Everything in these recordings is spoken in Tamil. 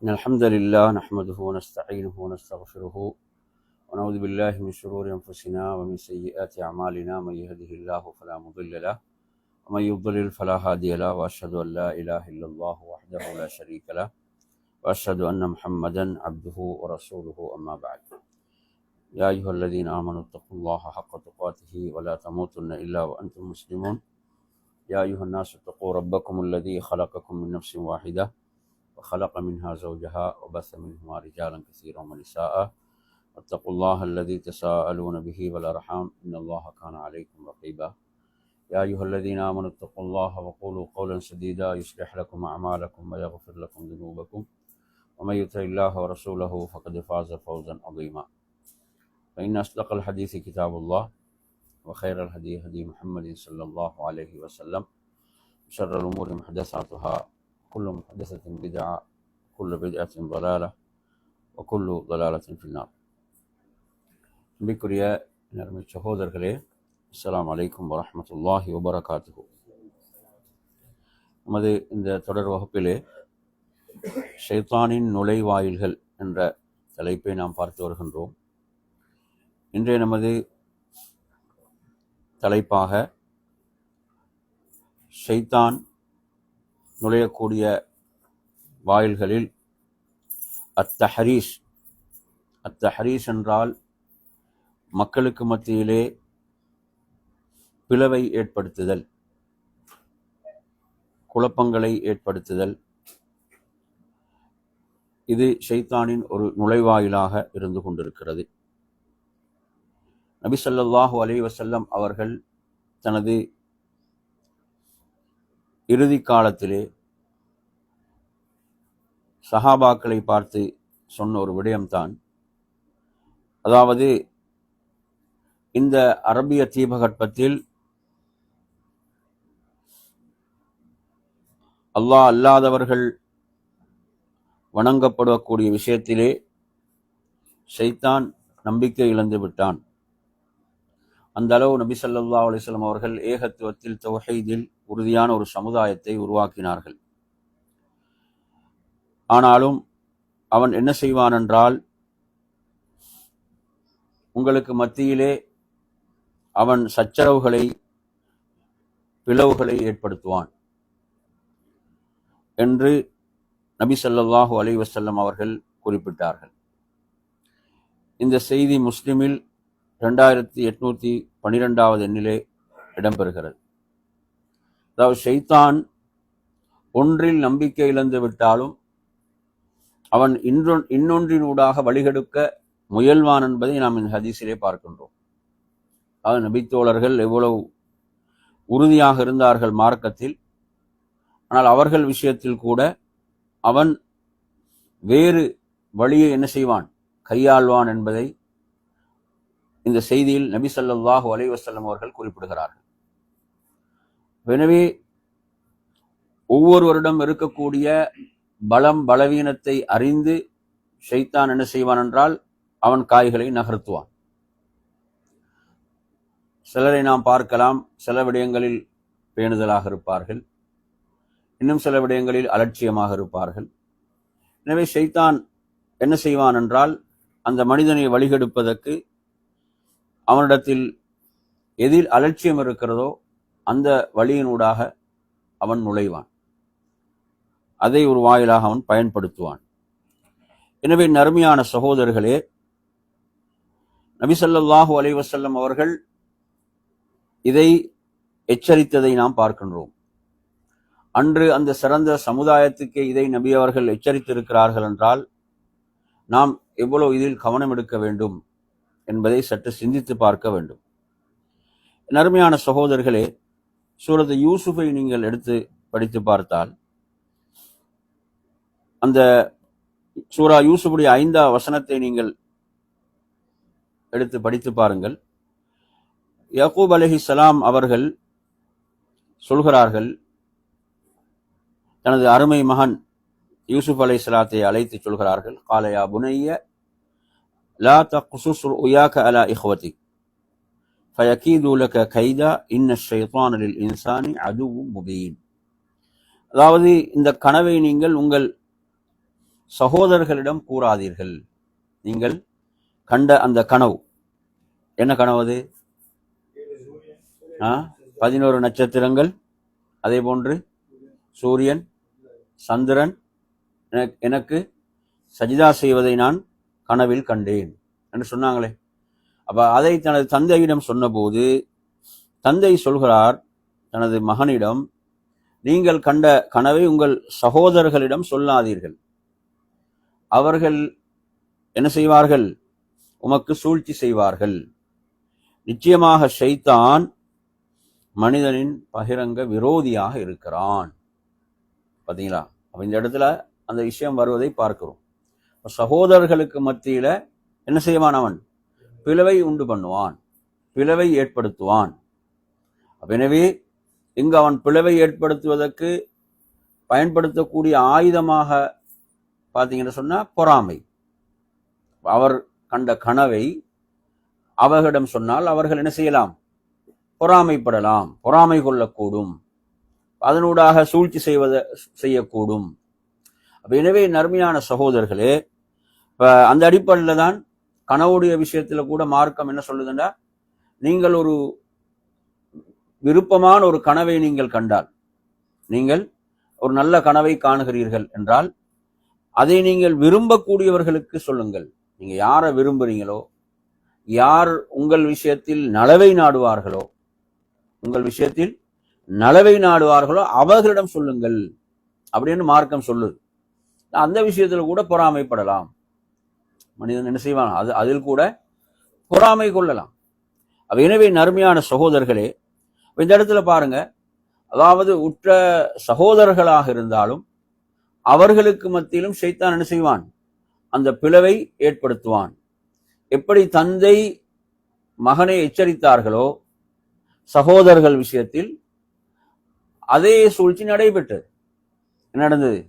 إن الحمد لله نحمده ونستعينه ونستغفره ونعوذ بالله من شرور أنفسنا ومن سيئات أعمالنا. من يهده الله فلا مضل له ومن يضلل فلا هادي له، وأشهد أن لا إله إلا الله وحده لا شريك له، وأشهد أن محمدا عبده ورسوله. أما بعد، يا أيها الذين آمنوا اتقوا الله حق تقاته ولا تموتن إلا وأنتم مسلمون. يا أيها الناس اتقوا ربكم الذي خلقكم من نفس واحدة وخلق منها زوجها وبث منهما رجالا كثيرا ونساء، واتقوا الله الذي تساءلون به والأرحام إن الله كان عليكم رقيبا. يا أيها الذين آمنوا اتقوا الله وقولوا قولا سديدا يصلح لكم أعمالكم ويغفر لكم ذنوبكم، ومن يطع الله ورسوله فقد فاز فوزا عظيما. فإن أصدق الحديث كتاب الله، وخير الهدي هدي محمد صلى الله عليه وسلم، شر الأمور محدثاتها، كل محدثة بدعة، كل بدعة ضلالة، وكل ضلالة في النار. அன்பிற்குரிய நறுமை சகோதரர்களே, அஸ்ஸலாமு அலைக்கும் வரஹ்மத்துல்லாஹி வபரகாத்துஹு. நமது இந்த தொடர் வகுப்பிலே ஷைத்தானின் நுழைவாயில்கள் என்ற தலைப்பை நாம் பார்த்து வருகின்றோம். இன்றைய நமது தலைப்பாக ஷைத்தான் நுழையக்கூடிய வாயில்களில் அத்தஹரீஸ். அத்தஹரீஸ் என்றால் மக்களுக்கு மத்தியிலே பிளவை ஏற்படுத்துதல், குழப்பங்களை ஏற்படுத்துதல். இது ஷைத்தானின் ஒரு நுழைவாயிலாக இருந்து கொண்டிருக்கிறது. நபி ஸல்லல்லாஹு அலைஹி வஸல்லம் அவர்கள் தனது இறுதி காலத்திலே சஹாபாக்களை பார்த்து சொன்ன ஒரு விடயம்தான், அதாவது இந்த அரபிய தீபகற்பத்தில் அல்லாஹ் அல்லாதவர்கள் வணங்கப்படக்கூடிய விஷயத்திலே ஷைத்தான் நம்பிக்கை இழந்து விட்டான். அந்த அளவு நபி ஸல்லல்லாஹு அலைஹி வஸல்லம் அவர்கள் ஏகத்துவத்தில், தௌஹீதில் உறுதியான ஒரு சமுதாயத்தை உருவாக்கினார்கள். ஆனாலும் அவன் என்ன செய்வான் என்றால், உங்களுக்கு மத்தியிலே அவன் சச்சரவுகளை, பிளவுகளை ஏற்படுத்துவான் என்று நபி ஸல்லல்லாஹு அலைஹி வஸல்லம் அவர்கள் குறிப்பிட்டார்கள். இந்த செய்தி முஸ்லிமில் 2812 எண்ணிலே இடம்பெறுகிறது. அதாவது ஷைத்தான் ஒன்றில் நம்பிக்கை இழந்து விட்டாலும் அவன் இன்னொன்றினூடாக வழிகெடுக்க முயல்வான் என்பதை நாம் இந்த ஹதீஸிலே பார்க்கின்றோம். அதாவது நபித்தோழர்கள் எவ்வளவு உறுதியாக இருந்தார்கள் மார்க்கத்தில், ஆனால் அவர்கள் விஷயத்தில் கூட அவன் வேறு வழியை என்ன செய்வான், கையாள்வான் என்பதை இந்த செய்தியில் நபி ஸல்லல்லாஹு அலைஹி வஸல்லம் அவர்கள் குறிப்பிடுகிறார்கள். எனவே ஒவ்வொருவரிடம் இருக்கக்கூடிய பலம் பலவீனத்தை அறிந்து ஷைத்தான் என்ன செய்வான் என்றால் அவன் காய்களை நகர்த்துவான். சிலரை நாம் பார்க்கலாம், சில விடயங்களில் பேணுதலாக இருப்பார்கள், இன்னும் சில விடயங்களில் அலட்சியமாக இருப்பார்கள். எனவே ஷைத்தான் என்ன செய்வான் என்றால் அந்த மனிதனை வழிகெடுப்பதற்கு அவனிடத்தில் எதில் அலட்சியம் இருக்கிறதோ அந்த வழியினூடாக அவன் நுழைவான், அதை ஒரு வாயிலாக அவன் பயன்படுத்துவான். எனவே நறுமையான சகோதரர்களே, நபி ஸல்லல்லாஹு அலைஹி வஸல்லம் அவர்கள் இதை எச்சரித்ததை நாம் பார்க்கின்றோம். அன்று அந்த சிறந்த சமுதாயத்துக்கு இதை நபி அவர்கள் எச்சரித்திருக்கிறார்கள் என்றால் நாம் எவ்வளவு இதில் கவனம் எடுக்க வேண்டும் என்பதை சற்று சிந்தித்து பார்க்க வேண்டும். நறுமையான சகோதரர்களே, சூரத்து யூசுஃபை நீங்கள் எடுத்து படித்து பார்த்தால், அந்த சூரா யூசுஃபுடைய 5ஆம் வசனத்தை நீங்கள் எடுத்து படித்து பாருங்கள். யாக்கூப் அலைஹிஸ்ஸலாம் அவர்கள் சொல்கிறார்கள், தனது அருமை மகன் யூசுப் அலைஹிஸ்ஸலாத்தை அழைத்து சொல்கிறார்கள், கால யா புனைய லா தக்ஸுஸ் ருயாக அலா இஹ்வதிக் ஃபயகீது லக கைதா இன்ன ஷைத்தான லில் இன்சானி அதுவும் முபீன். அதாவது இந்த கனவை நீங்கள் உங்கள் சகோதரர்களிடம் கூறாதீர்கள். நீங்கள் கண்ட அந்த கனவு என்ன கனவு அது? 11 நட்சத்திரங்கள், அதே போன்று சூரியன், சந்திரன் எனக்கு சஜிதா செய்வதை நான் கனவில் கண்டேன் என்று சொன்னாங்களே. அப்ப அதை தனது தந்தையிடம் சொன்னபோது தந்தை சொல்கிறார் தனது மகனிடம், நீங்கள் கண்ட கனவை உங்கள் சகோதரர்களிடம் சொல்லாதீர்கள். அவர்கள் என்ன செய்வார்கள்? உமக்கு சூழ்ச்சி செய்வார்கள். நிச்சயமாக ஷைத்தான் மனிதனின் பகிரங்க விரோதியாக இருக்கிறான். பார்த்தீங்களா? அப்ப இந்த இடத்துல அந்த விஷயம் வருவதை பார்க்கிறோம். சகோதரர்களுக்கு மத்தியில என்ன செய்வான்? அவன் பிளவை உண்டு பண்ணுவான், பிளவை ஏற்படுத்துவான். எனவே இங்கு அவன் பிளவை ஏற்படுத்துவதற்கு பயன்படுத்தக்கூடிய ஆயுதமாக பார்த்தீங்கன்னு சொன்னா பொறாமை. அவர் கண்ட கனவை அவர்களிடம் சொன்னால் அவர்கள் என்ன செய்யலாம்? பொறாமைப்படலாம், பொறாமை கொள்ளக்கூடும், அதனூடாக சூழ்ச்சி செய்யக்கூடும். எனவே நர்மையான சகோதரர்களே, அந்த அடிப்படையில் தான் கனவுடைய விஷயத்துல கூட மார்க்கம் என்ன சொல்லுதுன்னா, நீங்கள் ஒரு விருப்பமான ஒரு கனவை நீங்கள் கண்டால், நீங்கள் ஒரு நல்ல கனவை காணுகிறீர்கள் என்றால் அதை நீங்கள் விரும்பக்கூடியவர்களுக்கு சொல்லுங்கள். நீங்க யாரை விரும்புறீங்களோ, யார் உங்கள் விஷயத்தில் நலவை நாடுவார்களோ, அவர்களிடம் சொல்லுங்கள் அப்படின்னு மார்க்கம் சொல்லுது. அந்த விஷயத்துல கூட பொறாமைப்படலாம். மனிதன் என்ன செய்வான்? அதில் கூட பொறாமை கொள்ளலாம். எனவே நறுமையான சகோதரர்களே, இந்த இடத்துல பாருங்க, அதாவது உற்ற சகோதரர்களாக இருந்தாலும் அவர்களுக்கு மத்தியிலும் ஷைத்தான் என்ன செய்வான்? அந்த பிளவை ஏற்படுத்துவான். எப்படி தந்தை மகனை எச்சரித்தார்களோ சகோதரர்கள் விஷயத்தில், அதே சூழ்ச்சி நடைபெற்றது. என்ன நடந்தது?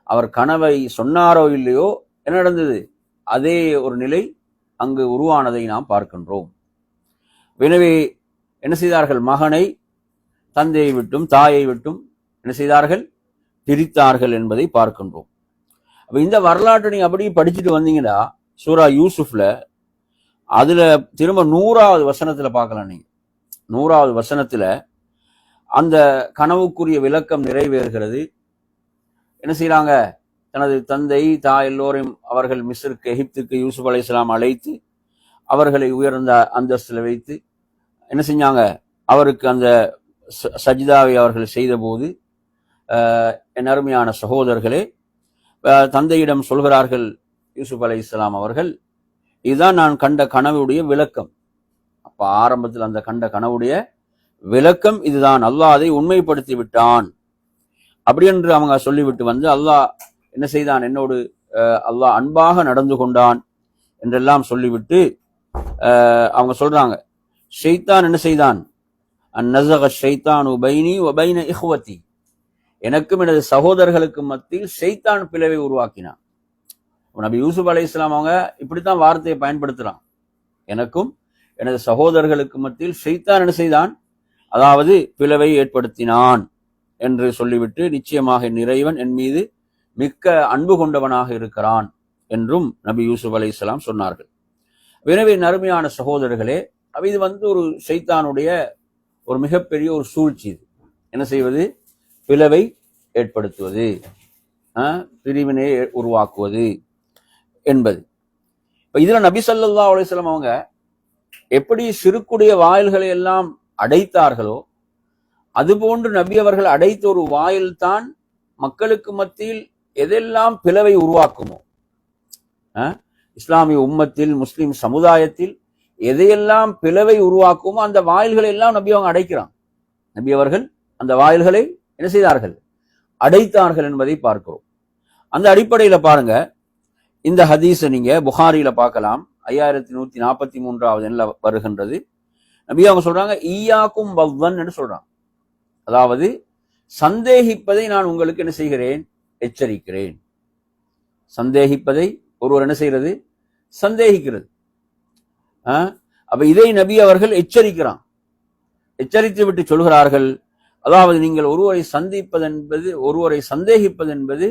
அவர் கனவை சொன்னாரோ இல்லையோ, என்ன நடந்தது? அதே ஒரு நிலை அங்கு உருவானதை நாம் பார்க்கின்றோம். எனவே என்ன செய்தார்கள்? மகனை தந்தையை விட்டும் தாயை விட்டும் என்ன செய்தார்கள்? பிரித்தார்கள் என்பதை பார்க்கின்றோம். அப்ப இந்த வரலாற்றை நீங்க அப்படி படிச்சுட்டு வந்தீங்கன்னா சூரா யூசுப்ல அதுல திரும்ப 100வது வசனத்துல பார்க்கலாம். நீங்க 100வது வசனத்துல அந்த கனவுக்குரிய விளக்கம் நிறைவேறுகிறது. என்ன செய்யறாங்க? தனது தந்தை தாய் எல்லோரையும் அவர்கள் மிஸ்ருக்கு, எகிப்துக்கு யூசுப் அலைஹிஸ்ஸலாம் அழைத்து அவர்களை உயர்ந்த அந்தஸ்துல வைத்து என்ன செஞ்சாங்க? அவருக்கு அந்த சஜிதாவை அவர்கள் செய்த போது என் அருமையான சகோதரர்களே, தந்தையிடம் சொல்கிறார்கள் யூசுப் அலைஹிஸ்ஸலாம் அவர்கள், இதுதான் நான் கண்ட கனவுடைய விளக்கம். அப்ப ஆரம்பத்தில் அந்த கண்ட கனவுடைய விளக்கம் இதுதான், அல்லாஹ் அதை உண்மைப்படுத்தி விட்டான் அப்படி என்று அவங்க சொல்லிவிட்டு வந்து, அல்லாஹ் என்ன செய்தான்? என்னோடு அல்லாஹ் அன்பாக நடந்து கொண்டான் என்றெல்லாம் சொல்லிவிட்டு அவங்க சொல்றாங்க, ஷைத்தான் என்ன செய்தான்? அந்நஸக ஷைத்தானு பைனி வ பைன இஹ்வதி, எனக்கும் எனது சகோதரர்களுக்கு மத்தியில் ஷைத்தான் பிளவை உருவாக்கினான். நபி யூசுப் அலைஹிஸ்ஸலாம் அவங்க இப்படித்தான் வார்த்தையை பயன்படுத்துறான். எனக்கும் எனது சகோதரர்களுக்கு மத்தியில் ஷைத்தான் என்ன செய்தான்? அதாவது பிளவை ஏற்படுத்தினான் என்று சொல்லிவிட்டு, நிச்சயமாக என் இறைவன் என் மீது மிக்க அன்பு கொண்டவனாக இருக்கிறான் என்றும் நபி யூசுப் அலைஹிஸ்ஸலாம் சொன்னார்கள். எனவே நறுமையான சகோதரர்களே, இது ஒரு ஷைத்தானுடைய ஒரு மிகப்பெரிய ஒரு சூழ்ச்சி. இது என்ன செய்வது? பிளவை ஏற்படுத்துவது, பிரிவினை உருவாக்குவது என்பது. இப்ப இதுல நபி ஸல்லல்லாஹு அலைஹி வஸல்லம் அவங்க எப்படி சிறுக்குடைய வாயில்களை எல்லாம் அடைத்தார்களோ, அதுபோன்று நபி அவர்கள் அடைத்த ஒரு வாயில் தான் மக்களுக்கு மத்தியில் எதெல்லாம் பிளவை உருவாக்குமோ, இஸ்லாமிய உம்மத்தில் முஸ்லிம் சமுதாயத்தில் எதையெல்லாம் பிளவை உருவாக்குமோ அந்த வாயில்களை எல்லாம் நபி அவங்க அடைக்கிறான். நபி அவர்கள் அந்த வாயில்களை என்ன செய்தார்கள்? அடைத்தார்கள் என்பதை பார்க்கிறோம். அந்த அடிப்படையில பாருங்க, இந்த ஹதீஸை நீங்க புகாரியில பார்க்கலாம். 5143வது எண்ணில் வருகின்றது. நபி அவங்க சொல்றாங்க, ஈயாக்கும் வவ்வன் என்று சொல்றாங்க. அதாவது சந்தேகிப்பதை நான் உங்களுக்கு என்ன செய்கிறேன்? எச்சரிக்கிறேன். சந்தேகிப்பதை ஒருவர் என்ன செய்யறது? சந்தேகிக்கிறது. அப்ப இதை நபி அவர்கள் எச்சரிக்கிறான். எச்சரித்து விட்டு சொல்கிறார்கள், அதாவது நீங்கள் ஒருவரை சந்திப்பது என்பது, ஒருவரை சந்தேகிப்பது என்பது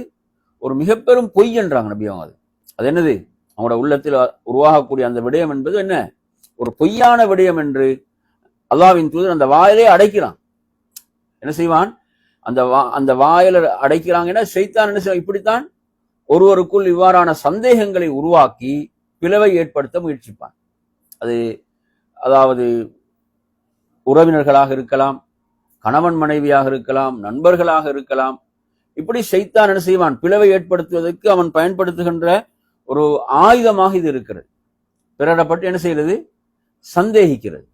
ஒரு மிக பெரும் பொய் என்றாங்க நபி அவங்க. அது என்னது? அவங்களோட உள்ளத்தில் உருவாகக்கூடிய அந்த விடயம் என்பது என்ன? ஒரு பொய்யான விடயம் என்று அல்லாஹ்வின் தூதர் அந்த வாயிலே அடைக்கிறான். என்ன செய்வான்? அந்த வாயில அடைக்கிறாங்கன்னா ஷைத்தான் என்ன செய்வான்? இப்படித்தான் ஒருவருக்குள் இவ்வாறான சந்தேகங்களை உருவாக்கி பிளவை ஏற்படுத்த முயற்சிப்பான். அது அதாவது உறவினர்களாக இருக்கலாம், கணவன் மனைவியாக இருக்கலாம், நண்பர்களாக இருக்கலாம். இப்படி ஷைத்தான் என்ன செய்வான்? பிளவை ஏற்படுத்துவதற்கு அவன் பயன்படுத்துகின்ற ஒரு ஆயுதமாக இது இருக்கிறது. பிறரை பற்றி என்ன செய்கிறது? சந்தேகிக்கிறது.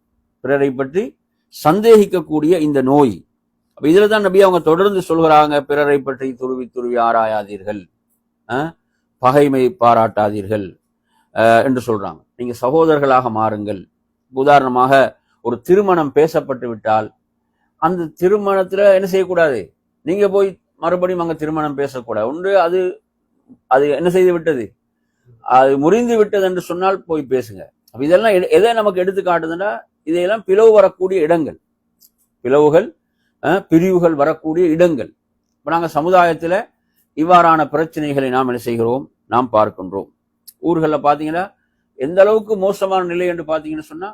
பிறரை பற்றி சந்தேகிக்கக்கூடிய இந்த நோய். அப்ப இதுல தான் நபி அவங்க தொடர்ந்து சொல்கிறாங்க, பிறரை பற்றி துருவி துருவி ஆராயாதீர்கள், பகைமை பாராட்டாதீர்கள் என்று சொல்றாங்க. நீங்க சகோதரர்களாக மாறுங்கள். உதாரணமாக ஒரு திருமணம் பேசப்பட்டு விட்டால் அந்த திருமணத்துல என்ன செய்யக்கூடாது? நீங்க போய் மறுபடியும் அங்க திருமணம் பேசக்கூடாது. ஒன்று அது அது என்ன செய்து விட்டது, அது முறிந்து விட்டது என்று சொன்னால் போய் பேசுங்க. அப்ப இதெல்லாம் எதை நமக்கு எடுத்து காட்டுதுன்னா, இதையெல்லாம் பிளவு வரக்கூடிய இடங்கள், பிளவுகள் பிரிவுகள் வரக்கூடிய இடங்கள். இப்ப நாங்க சமுதாயத்துல இவ்வாறான பிரச்சனைகளை நாம் என்ன செய்கிறோம்? நாம் பார்க்கின்றோம். ஊர்களில் பாத்தீங்கன்னா எந்த அளவுக்கு மோசமான நிலை என்று பாத்தீங்கன்னு சொன்னா,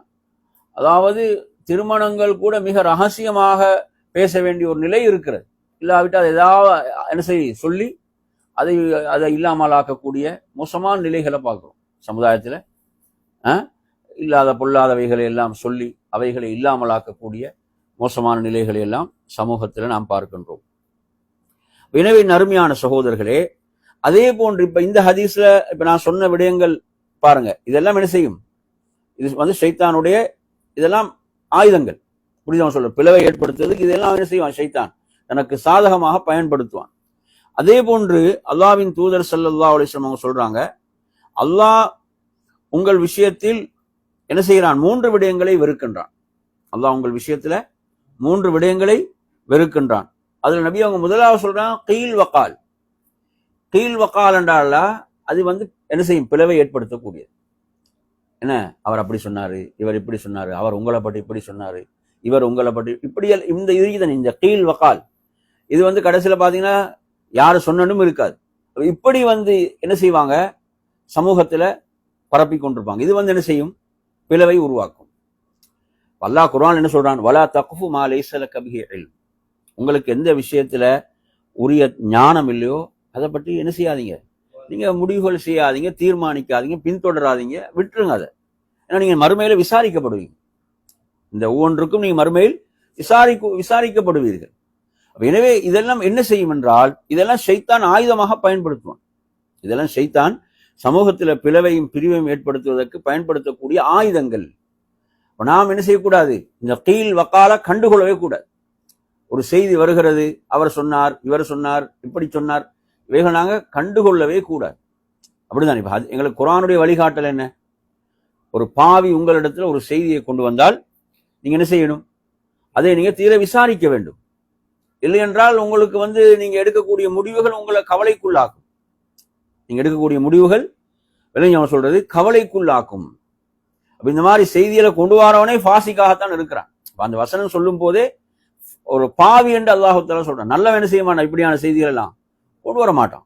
அதாவது திருமணங்கள் கூட மிக ரகசியமாக பேச வேண்டிய ஒரு நிலை இருக்கிறது. இல்லாவிட்டால் ஏதாவது என்ன சொல்லி அதை இல்லாமல் ஆக்கக்கூடிய மோசமான நிலைகளை பார்க்கிறோம் சமுதாயத்துல. இல்லாத பொல்லாதவைகளை எல்லாம் சொல்லி அவைகளை இல்லாமல் ஆக்கக்கூடிய மோசமான நிலைகளை எல்லாம் சமூகத்துல நாம் பார்க்கின்றோம். எனவே அருமையான சகோதரர்களே, அதே போன்று இப்ப இந்த ஹதீஸ்ல இப்ப நான் சொன்ன விடயங்கள் பாருங்க, இதெல்லாம் என்ன செய்யும்? இது ஷைத்தானுடைய இதெல்லாம் ஆயுதங்கள். புரியுதா சொல்ற? பிளவை ஏற்படுத்துவதற்கு இதெல்லாம் என்ன செய்வான்? ஷைத்தான் தனக்கு சாதகமாக பயன்படுத்துவான். அதே போன்று அல்லாஹ்வின் தூதர் ஸல்லல்லாஹு அலைஹி வஸல்லம் அவங்க சொல்றாங்க, அல்லாஹ் உங்கள் விஷயத்தில் என்ன செய்கிறான்? 3 விடயங்களை வெறுக்கின்றான். அல்லாஹ் உங்கள் விஷயத்துல 3 விடயங்களை வெறுக்கின்றான். அதுல நபி அவங்க முதலாவது சொல்றாங்க, கீல் வக்கால். கீல் வக்கால் என்றால் அது என்ன செய்யும்? பிளவை ஏற்படுத்தக்கூடியது. என்ன, அவர் அப்படி சொன்னாரு, இவர் இப்படி சொன்னாரு, அவர் உங்களை பற்றி இப்படி சொன்னாரு, இவர் உங்களை பற்றி இப்படி, இந்த இதுதான் இந்த கீல் வக்கால். இது கடைசியில பாத்தீங்கன்னா யாரு சொன்னனும் இருக்காது. இப்படி என்ன செய்வாங்க? சமூகத்துல பரப்பி கொண்டிருப்பாங்க. இது என்ன செய்யும்? பிளவை உருவாக்கும். அல்லாஹ் குர்ஆன் என்ன சொல்றான்? வலா தக்ஃபு மா லைஸ லக பிஹி இல்ம். உங்களுக்கு எந்த விஷயத்துல உரிய ஞானம் இல்லையோ அதை பற்றி என்ன செய்யாதீங்க, நீங்க முடிவுகள் செய்யாதீங்க, தீர்மானிக்காதீங்க, பின்தொடராதீங்க, விட்டுருங்க அதை. ஏன்னா நீங்க மறுமையில விசாரிக்கப்படுவீங்க. இந்த ஒவ்வொன்றுக்கும் நீங்க மறுமையில் விசாரிக்கப்படுவீர்கள். எனவே இதெல்லாம் என்ன செய்யும் என்றால், இதெல்லாம் ஷைத்தான் ஆயுதமாக பயன்படுத்துவான். இதெல்லாம் ஷைத்தான் சமூகத்துல பிளவையும் பிரிவையும் ஏற்படுத்துவதற்கு பயன்படுத்தக்கூடிய ஆயுதங்கள். நாம் என்ன செய்யக்கூடாது? இந்த கீல் வக்கால கண்டுகொள்ளவே கூடாது. ஒரு செய்தி வருகிறது, அவர் சொன்னார், இவர் சொன்னார், இப்படி சொன்னார், இவைகள் நாங்க கண்டுகொள்ளவே கூடாது. அப்படிதான். இப்ப எங்களுக்கு குர்ஆனுடைய வழிகாட்டல் என்ன? ஒரு பாவி உங்களிடத்துல ஒரு செய்தியை கொண்டு வந்தால் நீங்க என்ன செய்யணும்? அதை நீங்க தீர விசாரிக்க வேண்டும். இல்லை என்றால் உங்களுக்கு நீங்க எடுக்கக்கூடிய முடிவுகள் உங்களை கவலைக்குள்ளாக்கும். நீங்க எடுக்கக்கூடிய முடிவுகள் விளைஞர் சொல்றது கவலைக்குள்ளாக்கும். அப்ப இந்த மாதிரி செய்திகளை கொண்டு வரவனே ஃபாசிக்காகத்தான் இருக்கிறான். அந்த வசனம் சொல்லும் போதே ஒரு பாவி என்று அல்லாஹ் தஆலா சொல்றான். நல்லவன் என்ன செய்ய மாட்டான்? இப்படியான செய்திகள் எல்லாம் கொண்டு வர மாட்டான்.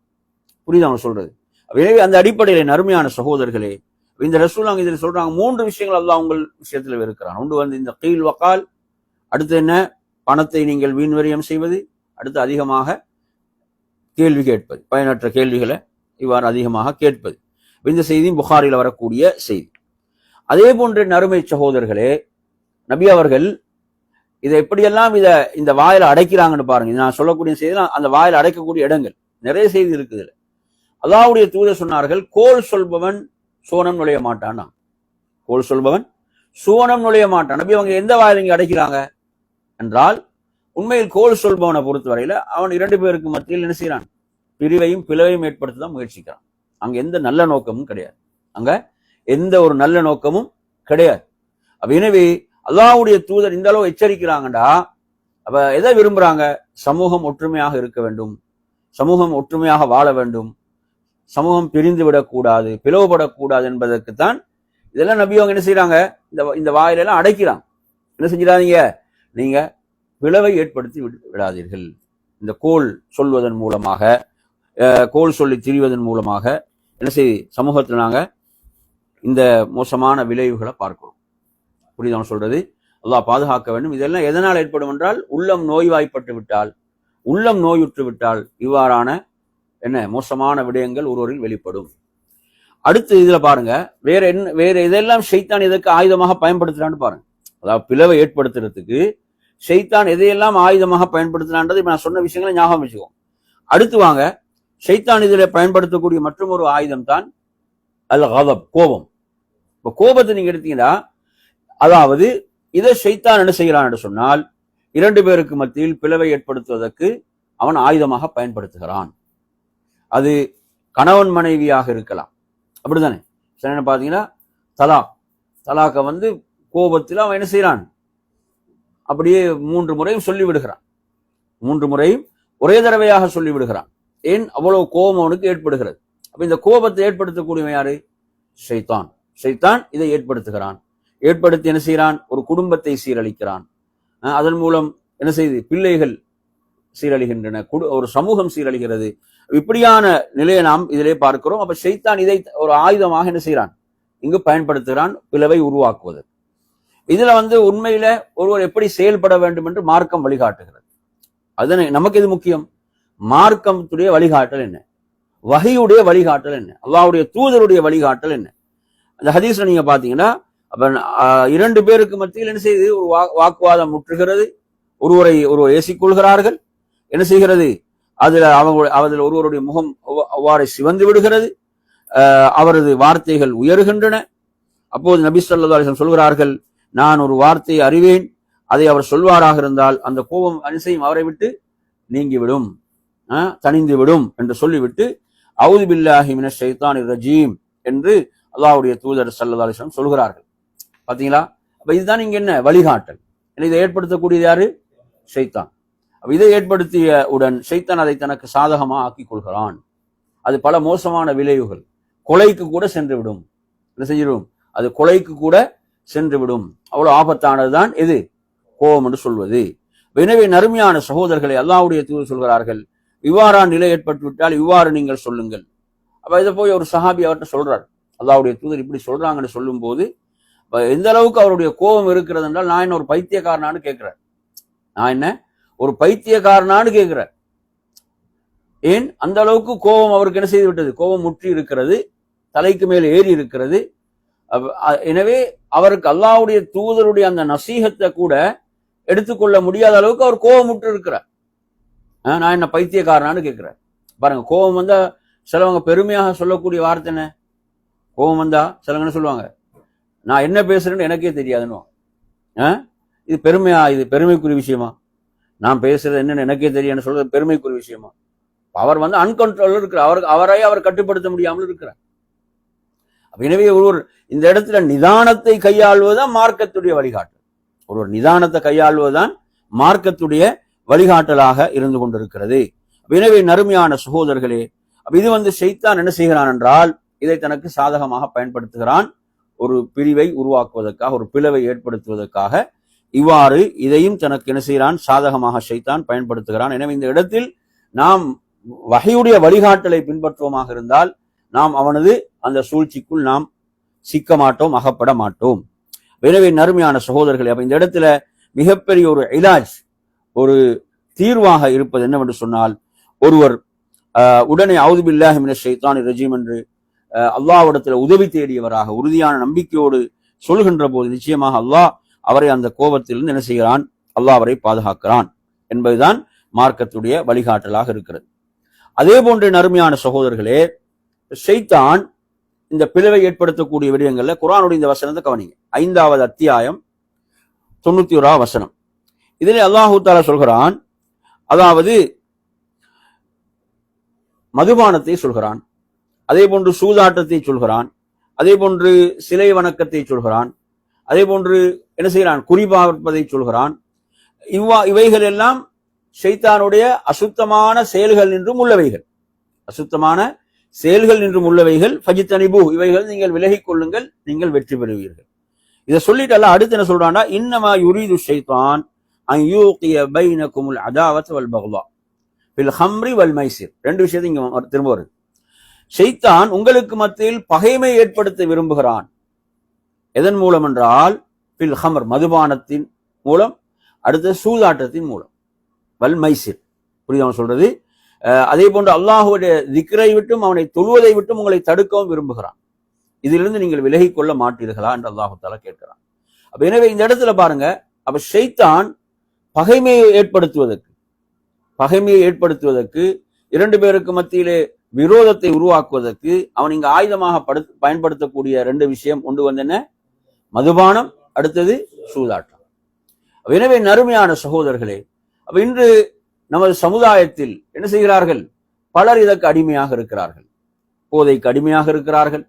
புரியுது அவன் சொல்றது? எனவே அந்த அடிப்படையில் அருமையான சகோதரர்களே, இந்த ரசூலுல்லாஹ் இதில் சொல்றாங்க 3 விஷயங்கள் அல்லாஹ் உங்கள் விஷயத்துல இருக்கிறான். ஒன்று இந்த கீல் வக்கால், அடுத்து என்ன? பணத்தை நீங்கள் வீண்வரியம் செய்வது, அடுத்து அதிகமாக கேள்வி கேட்பது, பயனற்ற கேள்விகளை இவ்வாறு அதிகமாக கேட்பது. இந்த செய்தியும் புகாரில் வரக்கூடிய செய்தி. அதே போன்ற அருமை சகோதரர்களே, நபி அவர்கள் இதை எப்படியெல்லாம் இந்த வாயில அடைக்கிறாங்கன்னு பாருங்க. நான் சொல்லக்கூடிய செய்தி அந்த வாயில அடைக்கக்கூடிய இடங்கள் நிறைய செய்தி இருக்குது. அல்லாஹ்வுடைய தூதர் சொன்னார்கள், கோல் சொல்பவன் சோனம் நுழைய மாட்டான். கோல் சொல்பவன் சோனம் நுழைய மாட்டான். நபி அவங்க எந்த வாயில இங்க அடைக்கிறாங்க என்றால், உண்மையில் கோல் சொல்பவனை பொறுத்தவரையில அவன் 2 பேருக்கு மத்தியில் என்ன செய்யறான்? பிரிவையும் பிளவையும் ஏற்படுத்ததான் முயற்சிக்கிறான். அங்க எந்த நல்ல நோக்கமும் கிடையாது. அங்க எந்த ஒரு நல்ல நோக்கமும் கிடையாது. அப்ப எனவே அல்லாஹ்வுடைய தூதர் இந்த அளவு எச்சரிக்கிறாங்கடா. அப்ப எதை விரும்புறாங்க? சமூகம் ஒற்றுமையாக இருக்க வேண்டும், சமூகம் ஒற்றுமையாக வாழ வேண்டும், சமூகம் பிரிந்து விடக்கூடாது, பிளவுபடக்கூடாது என்பதற்குத்தான் இதெல்லாம் நபி அவங்க என்ன செய்யறாங்க? இந்த வாயிலெல்லாம் அடைக்கிறாங்க. என்ன செஞ்சிடாதீங்க, நீங்க பிளவை ஏற்படுத்தி விடாதீர்கள். இந்த கோல் சொல்வதன் மூலமாக கோல் சொல்லி திரிவதன் மூலமாக என்ன செய்ய சமூகத்தில் நாங்கள் இந்த மோசமான விளைவுகளை பார்க்கிறோம். புரியுதா சொல்றது? அல்லாஹ் பாதுகாக்க வேண்டும். இதெல்லாம் எதனால் ஏற்படும் என்றால், உள்ளம் நோய்வாய்ப்பட்டு விட்டால், உள்ளம் நோயுற்று விட்டால் இவ்வாறான என்ன மோசமான விடயங்கள் ஒருவரில் வெளிப்படும். அடுத்து இதுல பாருங்க, வேற இதெல்லாம் ஷைத்தான் எதற்கு ஆயுதமாக பயன்படுத்துறான்னு பாருங்க. அதாவது பிளவை ஏற்படுத்துறதுக்கு ஷைத்தான் எதையெல்லாம் ஆயுதமாக பயன்படுத்துறான்றது இப்ப நான் சொன்ன விஷயங்களை ஞாபகம் வச்சுக்கோம். அடுத்து வாங்க, ஷைத்தான் இதுல பயன்படுத்தக்கூடிய மற்றும் ஒரு ஆயுதம் தான் அல் கதப், கோபம். இப்ப கோபத்தை நீங்க எடுத்தீங்கன்னா, அதாவது இதை ஷைத்தான் என்ன செய்கிறான் என்று சொன்னால், இரண்டு பேருக்கு மத்தியில் பிளவை ஏற்படுத்துவதற்கு அவன் ஆயுதமாக பயன்படுத்துகிறான். அது கணவன் மனைவியாக இருக்கலாம், அப்படித்தானே? என்ன பாத்தீங்கன்னா தலாக்க கோபத்தில் அவன் என்ன செய்யறான், அப்படியே 3 முறையும் சொல்லி விடுகிறான். 3 முறையும் ஒரே தடவையாக சொல்லி விடுகிறான். ஏன் அவ்வளவு கோபம் அவனுக்கு ஏற்படுகிறது? அப்ப இந்த கோபத்தை ஏற்படுத்தக்கூடியவன் யாரு? ஷைத்தான். ஷைத்தான் இதை ஏற்படுத்துகிறான். ஏற்படுத்தி என்ன செய்யறான்? ஒரு குடும்பத்தை சீரழிக்கிறான். அதன் மூலம் என்ன செய்து பிள்ளைகள் சீரழிகின்றன, ஒரு சமூகம் சீரழிகிறது. இப்படியான நிலையை நாம் இதிலே பார்க்கிறோம். அப்ப ஷைத்தான் இதை ஒரு ஆயுதமாக என்ன செய்யறான், இங்கு பயன்படுத்துகிறான், பிளவை உருவாக்குவதற்கு. இதுல உண்மையில ஒருவர் எப்படி செயல்பட வேண்டும் என்று மார்க்கம் வழிகாட்டுகிறது. அதனை நமக்கு இது முக்கியம். மார்க்கத்துடைய வழிகாட்டல் என்ன, வஹீயுடைய வழிகாட்டல் என்ன, அல்லாஹ்வுடைய தூதருடைய வழிகாட்டல் என்ன? அந்த ஹதீஸ்ல நீங்க பாத்தீங்கன்னா, அப்ப 2 பேருக்கு மத்தியில் என்ன செய்து ஒரு வாக்குவாதம் முற்றுகிறது. ஒருவர் ஏசிக்கொள்கிறார்கள். என்ன செய்கிறது? அதில் ஒருவருடைய முகம் அவ்வாறு சிவந்து விடுகிறது. அவரது வார்த்தைகள் உயர்கின்றன. அப்போது நபி ஸல்லல்லாஹு அலைஹி வஸல்லம் சொல்கிறார்கள், நான் ஒரு வார்த்தையை அறிவேன், அதை அவர் சொல்வாராக இருந்தால் அந்த கோபம் அனிசையும் அவரை விட்டு நீங்கிவிடும், தணிந்துவிடும் என்று சொல்லிவிட்டு அஊது பில்லாஹி மினஷ் ஷைத்தானிர் ரஜீம் என்று அல்லாஹ்வுடைய தூதர் ஸல்லல்லாஹு அலைஹி வஸல்லம் சொல்கிறார்கள். பாத்தீங்களா? அப்ப இதுதான் இங்க என்ன வழிகாட்டல். இதை ஏற்படுத்தக்கூடியது யாரு? ஷைத்தான். அப்ப இதை ஏற்படுத்திய உடன் ஷைத்தான் அதை தனக்கு சாதகமாக ஆக்கிக் கொள்கிறான். அது பல மோசமான விளைவுகள், கொலைக்கு கூட சென்று விடும். என்ன செஞ்சிடும்? அது கொலைக்கு கூட சென்று விடும். அவ்வளவு ஆபத்தானதுதான் எது? கோபம் என்று சொல்வது. எனவே நறுமையான சகோதரர்களை, அல்லாஹ்வுடைய தூதர் சொல்கிறார்கள், இவ்வாறான நிலை ஏற்பட்டு விட்டால் இவ்வாறு நீங்கள் சொல்லுங்கள். அப்ப இதை போய் ஒரு சஹாபி அவர்கிட்ட சொல்றார், அல்லாஹ்வுடைய தூதர் இப்படி சொல்றாங்கன்னு சொல்லும் போது எந்த அளவுக்கு அவருடைய கோபம் இருக்கிறது என்றால், நான் என்ன ஒரு பைத்தியக்காரனான்னு கேட்கிறேன். நான் என்ன ஒரு பைத்தியக்காரனான்னு கேட்கிறேன். ஏன் அந்த அளவுக்கு கோபம் அவருக்கு என்ன செய்து விட்டது? கோபம் முற்றி இருக்கிறது, தலைக்கு மேல் ஏறி இருக்கிறது. எனவே அவருக்கு அல்லாஹ்வுடைய தூதருடைய அந்த நசீகத்தை கூட எடுத்துக்கொள்ள முடியாத அளவுக்கு அவர் கோபம் முற்று இருக்கிறார். நான் என்ன பைத்தியக்காரனான்னு கேட்கிறேன். பாருங்க, கோபம் வந்தா சிலவங்க பெருமையாக சொல்லக்கூடிய வார்த்தை என்ன? கோபம் வந்தா சிலவங்க சொல்லுவாங்க, நான் என்ன பேசுறேன்னு எனக்கே தெரியாதுன்னு. இது பெருமையா? இது பெருமைக்குரிய விஷயமா? நான் பேசுறது என்னன்னு எனக்கே தெரியும் சொல்றது பெருமைக்குரிய விஷயமா? அவர் அன்கண்ட்ரோல் இருக்கிறார். அவரை அவர் கட்டுப்படுத்த முடியாமல் இருக்கிறார். எனவே ஒருவர் இந்த இடத்துல நிதானத்தை கையாள்வதுதான் மார்க்கத்துடைய வழிகாட்டல். ஒருவர் நிதானத்தை கையாள்வதுதான் மார்க்கத்துடைய வழிகாட்டலாக இருந்து கொண்டிருக்கிறது. எனவே நறுமையான சகோதரர்களே, இது ஷைத்தான் என்ன செய்கிறான் என்றால், இதை தனக்கு சாதகமாக பயன்படுத்துகிறான். ஒரு பிரிவை உருவாக்குவதற்காக, ஒரு பிளவை ஏற்படுத்துவதற்காக இவ்வாறு இதையும் தனக்கு என்ன செய்கிறான்? சாதகமாக ஷைத்தான் பயன்படுத்துகிறான். எனவே இந்த இடத்தில் நாம் வஹீயுடைய வழிகாட்டலை பின்பற்றுவோமாக இருந்தால் நாம் அவனது அந்த சூழ்ச்சிக்குள் நாம் சிக்க மாட்டோம், அகப்பட மாட்டோம். எனவே நறுமையான சகோதரர்களே, அப்ப இந்த இடத்துல மிகப்பெரிய ஒரு இலாஜ், ஒரு தீர்வாக இருப்பது என்னவென்று சொன்னால், ஒருவர் உடனே அஊது பில்லாஹி மினஷ் ஷைத்தானிர் ரஜீம் என்று அல்லாஹ்விடத்தில் உதவி தேடியவராக உறுதியான நம்பிக்கையோடு சொல்கின்ற போது நிச்சயமாக அல்லாஹ் அவரை அந்த கோபத்திலிருந்து என்ன செய்கிறான்? அல்லாஹ் அவரை பாதுகாக்கிறான் என்பதுதான் மார்க்கத்துடைய வழிகாட்டலாக இருக்கிறது. அதே போன்று நறுமையான சகோதரர்களே, ஷைத்தான் இந்த பிளவை ஏற்படுத்தக்கூடிய விடயங்கள்ல குர்ஆனுடைய இந்த வசனத்தை கவனிங்க. 5வது அத்தியாயம் 91வது வசனம். இதிலே அல்லாஹு தஆலா சொல்கிறான், அதாவது மதுபானத்தை சொல்கிறான், அதே போன்று சூதாட்டத்தை சொல்கிறான், அதே போன்று சிலை வணக்கத்தை சொல்கிறான், அதே போன்று என்ன செய்கிறான்? குறிபார்ப்பதை சொல்கிறான். இவைகள் எல்லாம் ஷைத்தானுடைய அசுத்தமான செயல்கள் என்றும் உள்ளவைகள், அசுத்தமான செயல்கள் என்றும் உள்ளவைகள். ஃபஜ்தனிபு, இவைகள் நீங்கள் விலகிக் கொள்ளுங்கள், நீங்கள் வெற்றி பெறுவீர்கள். இதை சொல்லிட்டு அல்ல அடுத்து என்ன சொல்றான்னா, இன்னமா யுரீது ஷைத்தான் அன் யூகிய பைனகுமுல் அதாவத் வல் பக்தா பில் ஹம்ரி வல் மைசிர். ரெண்டு விஷயத்தை இங்க திரும்ப வருது. ஷைத்தான் உங்களுக்கு மத்தியில் பகைமை ஏற்படுத்த விரும்புகிறான். எதன் மூலம் என்றால் பில் ஹமர் மதுபானத்தின் மூலம், அடுத்த சூதாட்டத்தின் மூலம், வல் மைசிர். புரியுது அவன் சொல்றது. அதே போன்று அல்லாஹுடைய திக்ரை விட்டும் அவனை தொழுவதை விட்டும் உங்களை தடுக்கவும் விரும்புகிறான். இதிலிருந்து நீங்கள் விலகிக் கொள்ள மாட்டீர்களா என்று அல்லாஹு தஆலா கேட்கிறான். அப்ப எனவே இந்த இடத்துல பாருங்க, அப்ப ஷைத்தான் பகைமையை ஏற்படுத்துவதற்கு இரண்டு பேருக்கு மத்தியிலே விரோதத்தை உருவாக்குவதற்கு அவன் இங்கு ஆயுதமாக பயன்படுத்தக்கூடிய ரெண்டு விஷயம் கொண்டு வந்து என்ன? மதுபானம், அடுத்தது சூதாட்டம். எனவே நறுமையான சகோதரர்களே, அப்ப இன்று நமது சமுதாயத்தில் என்ன செய்கிறார்கள்? பலர் இதற்கு அடிமையாக இருக்கிறார்கள். போதைக்கு அடிமையாக இருக்கிறார்கள்.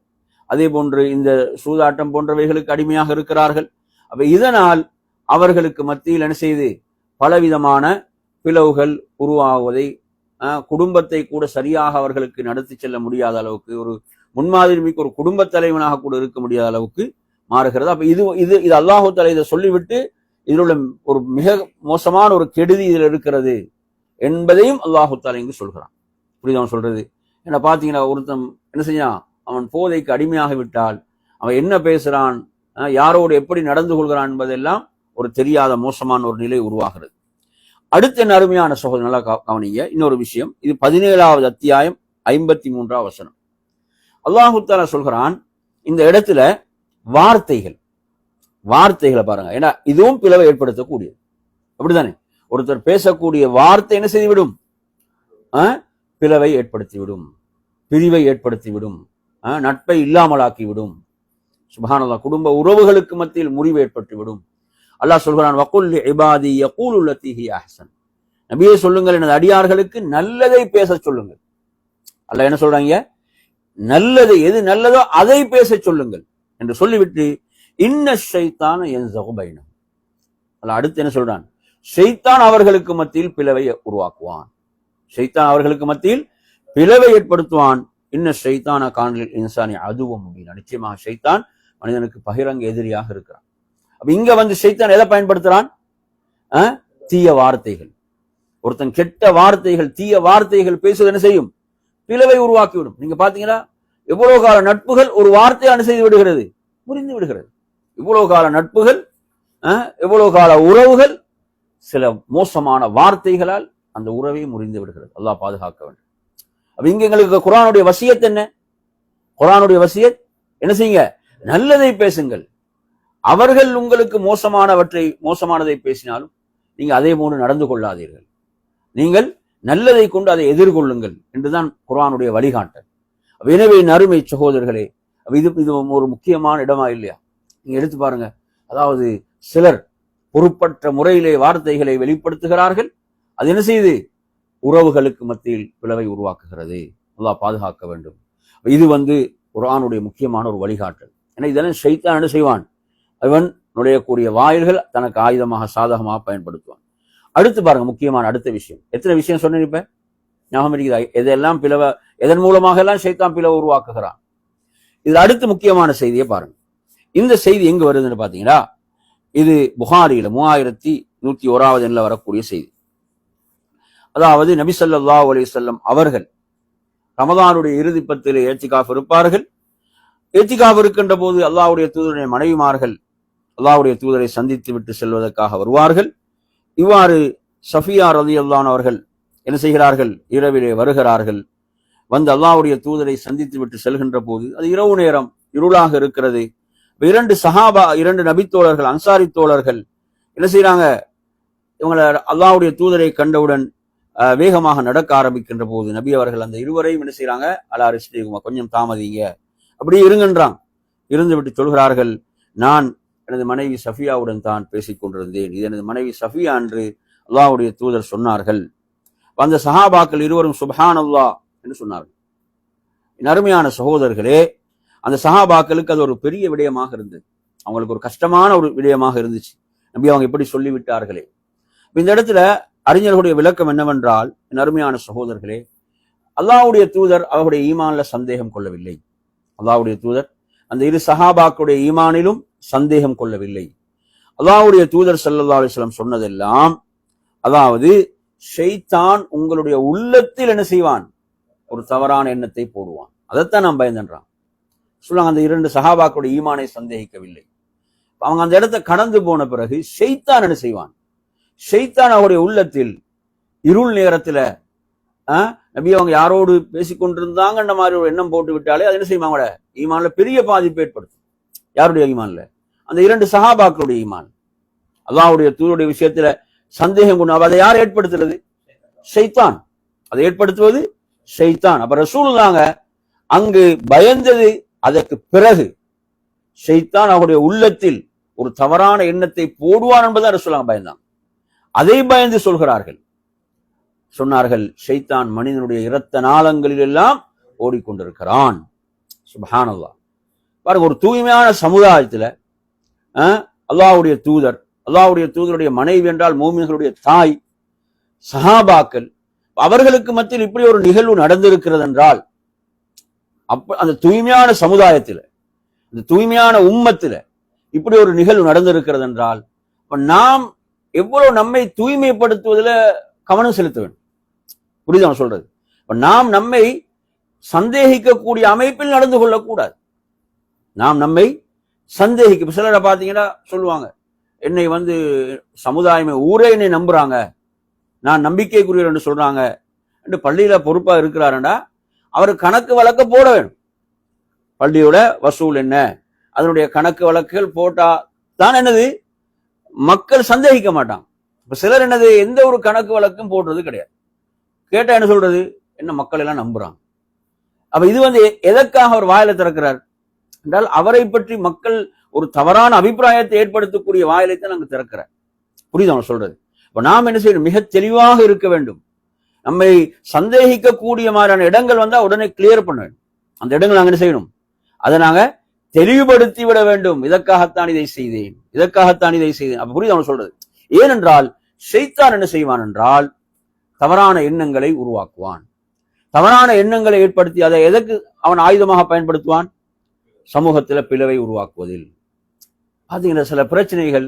அதே போன்று இந்த சூதாட்டம் போன்றவைகளுக்கு அடிமையாக இருக்கிறார்கள். அப்ப இதனால் அவர்களுக்கு மத்தியில் என்ன செய்து பலவிதமான பிளவுகள் உருவாகுவதை, குடும்பத்தை கூட சரியாக அவர்களுக்கு நடத்தி செல்ல முடியாத அளவுக்கு, ஒரு முன்மாதிரி மிக்க ஒரு குடும்ப தலைவனாக கூட இருக்க முடியாத அளவுக்கு மாறுகிறது. அப்ப இது அல்லாஹு தஆலா இதை சொல்லிவிட்டு இதில் உள்ள ஒரு மிக மோசமான ஒரு கெடுதி இதில் இருக்கிறது என்பதையும் அல்லாஹு தஆலா இங்கு சொல்கிறான். புரியுது அவன் சொல்றது? என்ன பாத்தீங்கன்னா, ஒருத்தன் என்ன செய்யான்? அவன் போதைக்கு அடிமையாக விட்டால் அவன் என்ன பேசுறான், யாரோடு எப்படி நடந்து கொள்கிறான் என்பதெல்லாம் ஒரு தெரியாத மோசமான ஒரு நிலை உருவாகிறது. அடுத்த அருமையான சகோதரர் நல்லா கவனிங்க இன்னொரு விஷயம். இது 17வது அத்தியாயம் 53வது வசனம். அல்லாஹு தஆலா சொல்கிறான், இந்த இடத்துல வார்த்தைகளை பாருங்க. ஏன்னா இதுவும் பிளவை ஏற்படுத்தக்கூடியது. அப்படித்தானே? ஒருத்தர் பேசக்கூடிய வார்த்தை என்ன செய்துவிடும்? பிளவை ஏற்படுத்திவிடும், பிரிவை ஏற்படுத்திவிடும், நட்பை இல்லாமலாக்கிவிடும். சுப்ஹானல்லாஹ். குடும்ப உறவுகளுக்கு மத்தியில் முறிவு ஏற்பட்டுவிடும். அல்லாஹ் சொல்கிறான், வகுல் இபாதி யகூலு லத்தி ஹிய அஹ்சன். நபியே சொல்லுங்கள், எனது அடியார்களுக்கு நல்லதை பேச சொல்லுங்கள். அல்லாஹ் என்ன சொல்றாங்க? நல்லது, எது நல்லதோ அதை பேச சொல்லுங்கள் என்று சொல்லிவிட்டு இன்ன ஷைத்தான யன்ஸகு பைனஹும். அல்லாஹ் அடுத்து என்ன சொல்றான்? ஷைத்தான் அவர்களுக்கு மத்தியில் பிளவை உருவாக்குவான். ஷைத்தான் அவர்களுக்கு மத்தியில் பிளவை ஏற்படுத்துவான். இன்ன ஷைத்தான கானில் இன்சானி அதுவும் முபீனா. நிச்சயமாக ஷைத்தான் மனிதனுக்கு பகிரங்க எதிரியாக இருக்கிறான். அப்ப இங்க வந்து ஷைத்தான் எதை பயன்படுத்துறான்? தீய வார்த்தைகள். ஒருத்தன் கெட்ட வார்த்தைகள், தீய வார்த்தைகள் பேசுவது என்ன செய்யும்? பிளவை உருவாக்கிவிடும். நீங்க பாத்தீங்கன்னா, எவ்வளவு கால நட்புகள் ஒரு வார்த்தையை என்ன செய்து விடுகிறது? முறிந்து விடுகிறது. இவ்வளவு கால நட்புகள், எவ்வளவு கால உறவுகள் சில மோசமான வார்த்தைகளால் அந்த உறவை முறிந்து விடுகிறது. அல்லாஹ் பாதுகாக்க வேண்டும். அப்ப இங்க எங்களுக்கு குர்ஆனுடைய வசியத் என்ன? குர்ஆனுடைய வசியத் என்ன செய்யுங்க? நல்லதை பேசுங்கள். அவர்கள் உங்களுக்கு மோசமானதை பேசினாலும் நீங்க அதே போன்று நடந்து கொள்ளாதீர்கள். நீங்கள் நல்லதை கொண்டு அதை எதிர்கொள்ளுங்கள் என்றுதான் குர்ஆனுடைய வழிகாட்டல். எனவே அருமை சகோதரர்களே, இது ஒரு முக்கியமான இடமா இல்லையா? நீங்க எடுத்து பாருங்க. அதாவது சிலர் பொறுப்பற்ற முறையிலே வார்த்தைகளை வெளிப்படுத்துகிறார்கள். அது என்ன செய்யுது? உறவுகளுக்கு மத்தியில் பிளவை உருவாக்குகிறது. அல்லாஹ் பாதுகாக்க வேண்டும். இது குர்ஆனுடைய முக்கியமான ஒரு வழிகாட்டல். ஏன்னா இதெல்லாம் ஷைத்தான் என்ன செய்வான்? அவன் நுழையக்கூடிய வாயில்கள் தனக்கு ஆயுதமாக, சாதகமாக பயன்படுத்துவான். அடுத்து பாருங்க, முக்கியமான அடுத்த விஷயம். எத்தனை விஷயம் சொன்னேன் இப்ப? ஞாபகம் இருக்குதா? எதெல்லாம் எதன் மூலமாக எல்லாம் ஷைத்தான் பிளவை உருவாக்குகிறான். இது அடுத்து முக்கியமான செய்தியை பாருங்க. இந்த செய்தி எங்க வருதுன்னு பாத்தீங்கன்னா, இது புகாரியில 3101வது எண்ணில் வரக்கூடிய செய்தி. அதாவது நபி ஸல்லல்லாஹு அலைஹி வஸல்லம் அவர்கள் ரமதானுடைய இறுதி பத்திலே இஅ்திகாஃப் இருப்பார்கள். இஅ்திகாஃப் இருக்கின்ற போது அல்லாஹ்வுடைய தூதருடைய மனைவிமார்கள் அல்லாஹ்வுடைய தூதரை சந்தித்து விட்டு செல்வதற்காக வருவார்கள். இவ்வாறு சஃபியா ரலியல்லாஹு அன்ஹா அவர்கள் என்ன செய்கிறார்கள்? இரவிலே வருகிறார்கள். வந்து அல்லாஹ்வுடைய தூதரை சந்தித்து விட்டு செல்கின்ற போது அது இரவு நேரம், இருளாக இருக்கிறது. இரண்டு நபித்தோழர்கள், அன்சாரி தோழர்கள் என்ன செய்யறாங்க? இவங்களை அல்லாஹ்வுடைய தூதரை கண்டவுடன் வேகமாக நடக்க ஆரம்பிக்கின்ற போது நபி அவர்கள் அந்த இருவரையும் என்ன செய்யறாங்க? அலா ரிஸ்லிகுமா, கொஞ்சம் தாமதிங்க, அப்படியே இருங்கன்றாங்க. இருந்து விட்டு சொல்கிறார்கள், நான் எனது மனைவி சஃபியாவுடன் தான் பேசிக் கொண்டிருந்தேன். இது எனது மனைவி சஃபியா என்று அல்லாஹ்வுடைய தூதர் சொன்னார்கள். அந்த சஹாபாக்கள் இருவரும் சுப்ஹானல்லாஹ் என்று சொன்னார்கள். அருமையான சகோதரர்களே, அந்த சஹாபாக்களுக்கு அது ஒரு பெரிய விடயமாக இருந்தது. அவங்களுக்கு ஒரு கஷ்டமான ஒரு விடயமாக இருந்துச்சு. நபி அவங்க எப்படி சொல்லிவிட்டார்களே. இந்த இடத்துல அறிஞர்களுடைய விளக்கம் என்னவென்றால், அருமையான சகோதரர்களே, அல்லாஹ்வுடைய தூதர் அவருடைய ஈமான்ல சந்தேகம் கொள்ளவில்லை. அல்லாஹ்வுடைய தூதர் அந்த இரு சஹாபாக்களுடைய ஈமானிலும் சந்தேகம் கொள்ளவில்லை. அல்லாஹ்வுடைய தூதர் ஸல்லல்லாஹு அலைஹி வஸல்லம் சொன்னதெல்லாம், அதாவது ஷைத்தான் உங்களுடைய உள்ளத்தில் என்ன செய்வான்? ஒரு தவறான எண்ணத்தை போடுவான். அதைத்தான் நான் பயந்துன்றான் சொல்லுவாங்க. அந்த 2 சஹாபாக்களுடைய ஈமானை சந்தேகிக்கவில்லை. அவங்க அந்த இடத்தை கடந்து போன பிறகு ஷைத்தான் என்ன செய்வான்? ஷைத்தான் அவருடைய உள்ளத்தில் இருள் நேரத்துல நபி அவங்க யாரோடு பேசிக்கொண்டிருந்தாங்கன்ற மாதிரி ஒரு எண்ணம் போட்டு விட்டாலே அது என்ன செய்வாங்க? ஈமான்ல பெரிய பாதிப்பு ஏற்படுத்தும். யாருடைய ஈமான்ல? அந்த 2 சஹாபாக்களுடைய ஈமான். அல்லாஹ்வுடைய தூதருடைய விஷயத்துல சந்தேகம் கொண்டு அதை யார் ஏற்படுத்துறது? ஷைத்தான். அதை ஏற்படுத்துவது ஷைத்தான். அப்ப ரசூலுல்லாஹ் அங்கு பயந்தது அதற்கு பிறகு ஷைத்தான் அவருடைய உள்ளத்தில் ஒரு தவறான எண்ணத்தை போடுவான் என்பதை ரசூலுல்லாஹ் பயந்தான். அதை பயந்து சொன்னார்கள் ஷைத்தான் மனிதனுடைய இரத்த நாளங்களில் எல்லாம் ஓடிக்கொண்டிருக்கிறான். சுப்ஹானல்லாஹ். பாருங்க, ஒரு தூய்மையான சமுதாயத்துல அல்லாஹ்வுடைய தூதருடைய மனைவி என்றால் மூமின்களுடைய தாய், சஹாபாக்கள், அவர்களுக்கு மத்தியில் இப்படி ஒரு நிகழ்வு நடந்திருக்கிறது என்றால் அந்த தூய்மையான சமுதாயத்தில், இந்த தூய்மையான உம்மத்துல இப்படி ஒரு நிகழ்வு நடந்திருக்கிறது என்றால் நாம் எவ்வளவு நம்மை தூய்மைப்படுத்துவதில் கவனம் செலுத்த வேண்டும். புரியுதா சொல்றது? நாம் நம்மை சந்தேகிக்கக்கூடிய அமைப்பில் நடந்து கொள்ளக்கூடாது. நாம் நம்மை சந்தேகிக்க சிலரை பார்த்தீங்கன்னா சொல்லுவாங்க, என்னை சமுதாயமே ஊரே என்னை நம்புறாங்க, நான் நம்பிக்கைக்குரியவர் என்று சொல்றாங்க என்று பள்ளியில பொறுப்பா இருக்கிறாருண்டா அவர் கணக்கு வழக்க போட வேண்டும். பள்ளியோட வசூல் என்ன, அதனுடைய கணக்கு வழக்குகள் போட்டா தான் என்னது மக்கள் சந்தேகிக்க மாட்டாங்க. இப்ப சிலர் என்னது எந்த ஒரு கணக்கு வழக்கும் போடுறது கிடையாது. கேட்டா என்ன சொல்றது? என்ன மக்கள் எல்லாம் நம்புறாங்க. அப்ப இது எதற்காக அவர் வாயில திறக்கிறார் என்றால் அவரை பற்றி மக்கள் ஒரு தவறான அபிப்பிராயத்தை ஏற்படுத்தக்கூடிய வாயிலைத்தான் நாங்க திறக்கிறார். புரியுது அவன் சொல்றது? இப்ப நாம் என்ன செய்யணும்? மிக தெளிவாக இருக்க வேண்டும். நம்மை சந்தேகிக்கக்கூடிய மாதிரியான இடங்கள் வந்தா உடனே கிளியர் பண்ண வேண்டும். அந்த இடங்கள் நாங்க என்ன செய்யணும்? அதை நாங்க தெளிவுபடுத்தி விட வேண்டும். இதற்காகத்தான் இதை செய்தேன். அப்ப புரியுது அவன் சொல்றது? ஏனென்றால் ஷைத்தான் என்ன செய்வான் என்றால் தவறான எண்ணங்களை உருவாக்குவான். தவறான எண்ணங்களை ஏற்படுத்தி அதை எதற்கு அவன் ஆயுதமாக பயன்படுத்துவான்? சமூகத்துல பிளவை உருவாக்குவதில். பாத்தீங்கன்னா சில பிரச்சனைகள்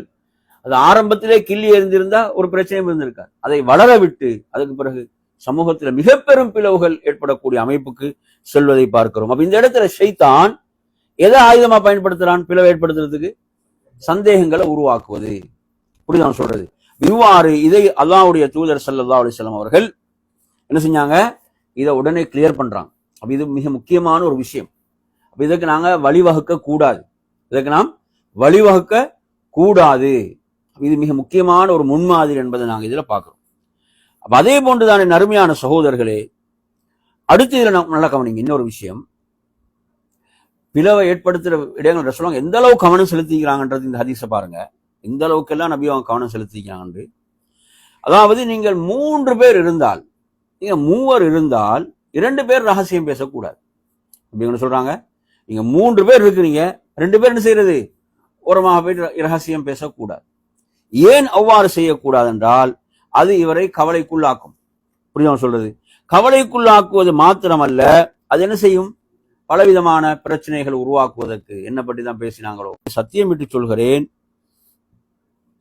அது ஆரம்பத்திலே கிள்ளி எறிந்திருந்தா ஒரு பிரச்சனையும் இருந்திருக்காது. அதை வளர விட்டு அதுக்கு பிறகு சமூகத்துல மிக பெரும் பிளவுகள் ஏற்படக்கூடிய அமைப்புக்கு செல்வதை பார்க்கிறோம். அப்ப இந்த இடத்துல ஷைத்தான் எதை ஆயுதமா பயன்படுத்துறான்? பிளவை ஏற்படுத்துறதுக்கு சந்தேகங்களை உருவாக்குவது. புரியுதா சொல்றது? இவ்வாறு இதை அல்லாஹ்வுடைய தூதர் ஸல்லல்லாஹு அலைஹி வஸல்லம் அவர்கள் என்ன செஞ்சாங்க? இதை உடனே கிளியர் பண்றாங்க. அப்ப இது மிக முக்கியமான ஒரு விஷயம். அப்ப இதுக்கு நாங்க வழிவகுக்க கூடாது. இது மிக முக்கியமான ஒரு முன்மாதிரி என்பதை நாங்க இதுல பார்க்கிறோம். அப்ப அதே போன்றுதானே நறுமையான சகோதரர்களே, அடுத்து இதுல நல்லா கவனிங்க. இன்னொரு விஷயம், பிளவை ஏற்படுத்துற இடங்கள் சொல்லுவாங்க எந்த அளவு கவனம் செலுத்திக்கிறாங்கன்றது இந்த ஹதீஸை பாருங்க. எந்த அளவுக்கெல்லாம் நபி அவங்க கவனம் செலுத்திக்கிறாங்க. அதாவது நீங்கள் 3 பேர் இருந்தால், நீங்க 3 இருந்தால் 2 பேர் ரகசியம் பேசக்கூடாது. அப்படி சொல்றாங்க. நீங்க 3 பேர் இருக்கிறீங்க, 2 பேர் என்ன செய்யறது? ஓரமாக போய் ரகசியம் பேசக்கூடாது. ஏன் அவ்வாறு செய்யக்கூடாது என்றால் அது இவரை கவலைக்குள்ளாக்கும். புரியுதா சொல்றது? கவலைக்குள்ளாக்குவது மாத்திரமல்ல, அது என்ன செய்யும்? பலவிதமான பிரச்சனைகள் உருவாக்குவதற்கு. என்ன பற்றி தான் பேசினாங்களோ, சத்தியம் விட்டு சொல்கிறேன்,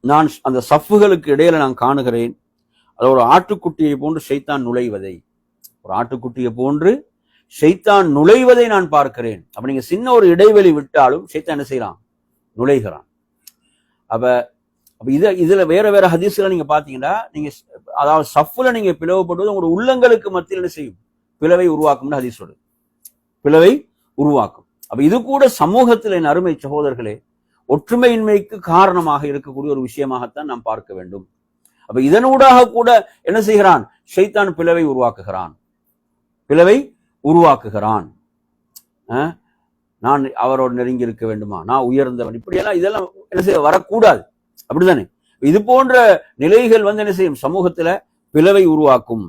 நான் அந்த சஃப்புகளுக்கு இடையில நான் காணுகிறேன் அது ஒரு ஆட்டுக்குட்டியை போன்று ஷைத்தான் நுழைவதை. ஒரு ஆட்டுக்குட்டியை போன்று ஷைத்தான் நுழைவதை நான் பார்க்கிறேன். அப்ப நீங்க சின்ன ஒரு இடைவெளி விட்டாலும் ஷைத்தான் என்ன செய்யறான்? நுழைகிறான். அப்ப இதுல வேற வேற ஹதீஸ்ல நீங்க பாத்தீங்கன்னா, நீங்க அதாவது சஃப்ல நீங்க பிளவுபடுவது உங்களோட உள்ளங்களுக்கு மத்தியில் என்ன செய்யும்? பிளவை உருவாக்கும்னு ஹதீஸ் சொல்லுது. பிளவை உருவாக்கும். அப்ப இது கூட சமூகத்தில் என் அருமை சகோதரர்களே ஒற்றுமையின்மைக்கு காரணமாக இருக்கக்கூடிய ஒரு விஷயமாகத்தான் நாம் பார்க்க வேண்டும். அப்ப இதனூடாக கூட என்ன செய்கிறான்? ஷைத்தான் பிளவை உருவாக்குகிறான். நான் அவரோடு நெருங்கி இருக்க வேண்டுமா, நான் உயர்ந்தவன், இப்படியெல்லாம் இதெல்லாம் என்ன செய்ய வரக்கூடாது. அப்படித்தானே? இது போன்ற நிலைகள் என்ன செய்யும்? சமூகத்துல பிளவை உருவாக்கும்.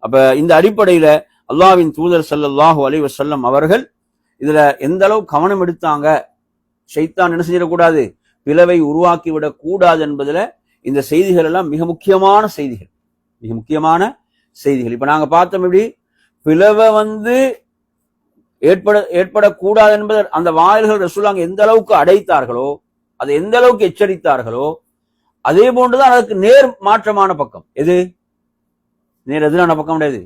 அப்ப இந்த அடிப்படையில அல்லாஹ்வின் தூதர் ஸல்லல்லாஹு அலைஹி வஸல்லம் அவர்கள் இதுல எந்த அளவு கவனம் எடுத்தாங்க, ஷைத்தான் என்ன செய்யக்கூடாது? பிளவை உருவாக்கி விடக் கூடாது என்பதுல இந்த செய்திகள் எல்லாம் மிக முக்கியமான செய்திகள். இப்ப நாங்க பார்த்தோம், இப்படி பிளவை ஏற்படக்கூடாது என்பது அந்த வாயில்கள் ரசூலுல்லாஹ் எந்த அளவுக்கு அடைத்தார்களோ, அதை எந்த அளவுக்கு எச்சரித்தார்களோ, அதே போன்றுதான் அதற்கு நேர் மாற்றமான பக்கம் எது? நேர் எதிரான பக்கம் கிடையாது.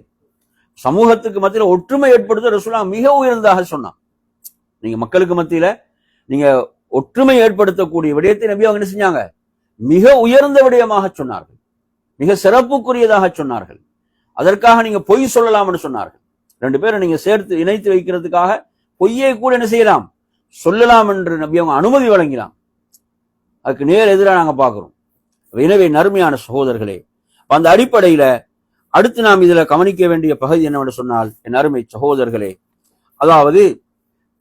சமூகத்துக்கு மத்தியில ஒற்றுமை ஏற்படுத்த ரசூலுல்லாஹ் மிக உயர்ந்ததாக சொன்னான். நீங்க மக்களுக்கு மத்தியில நீங்க ஒற்றுமை ஏற்படுத்தக்கூடிய விடயத்தை நபி அவங்க என்ன செஞ்சாங்க? மிக உயர்ந்த விடயமாக சொன்னார்கள், மிக சிறப்புக்குரியதாக சொன்னார்கள். அதற்காக நீங்க பொய் சொல்லலாம்னு சொன்னார்கள். ரெண்டு பேரும் நீங்க சேர்த்து இணைத்து வைக்கிறதுக்காக பொய்யை கூட என்ன செய்யலாம், சொல்லலாம் என்று நபி அவங்க அனுமதி வழங்கினான். அதுக்கு நேர் எதிராக நாங்க பார்க்கிறோம். எனவே நறுமையான சகோதரர்களே, அந்த அடிப்படையில அடுத்து நாம் இதுல கவனிக்க வேண்டிய பகுதி என்னவென்று சொன்னால், என் அருமை சகோதரர்களே, அதாவது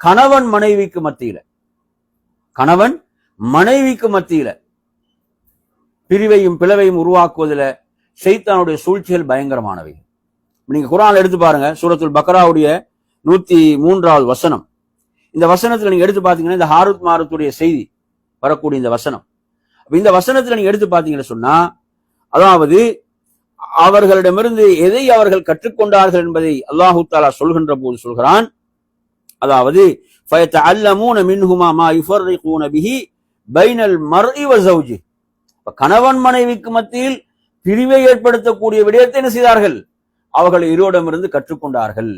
கணவன் மனைவிக்கு மத்தியில பிரிவையும் பிளவையும் உருவாக்குவதில் ஷைத்தானுடைய சூழ்ச்சிகள் பயங்கரமானவை. நீங்க குர்ஆன்ல எடுத்து பாருங்க, சூரத்துல் பக்ராவுடைய 103வது வசனம். இந்த வசனத்துல நீங்க எடுத்து பாத்தீங்கன்னா இந்த ஹாரூத் மாரூத்துடைய செய்தி வரக்கூடிய இந்த வசனம். இந்த வசனத்துல நீங்க எடுத்து பாத்தீங்கன்னு சொன்னா, அதாவது அவர்களிடமிருந்து எதை அவர்கள் கற்றுக்கொண்டார்கள் என்பதை அல்லாஹு தஆலா சொல்கின்ற போது சொல்கிறான், அதாவது ஃபயதஅல்லமூன மின்ஹுமா மா யுஃபர்ரிகூன பிஹி பைனல் மர்இ வ ஸௌஜி. கணவன் மனைவிக்கு மத்தியில் பிரிவை ஏற்படுத்தக்கூடிய விடயத்தை என்ன செய்தார்கள்? அவர்கள் இருவரிடமிருந்து கற்றுக்கொண்டார்கள்.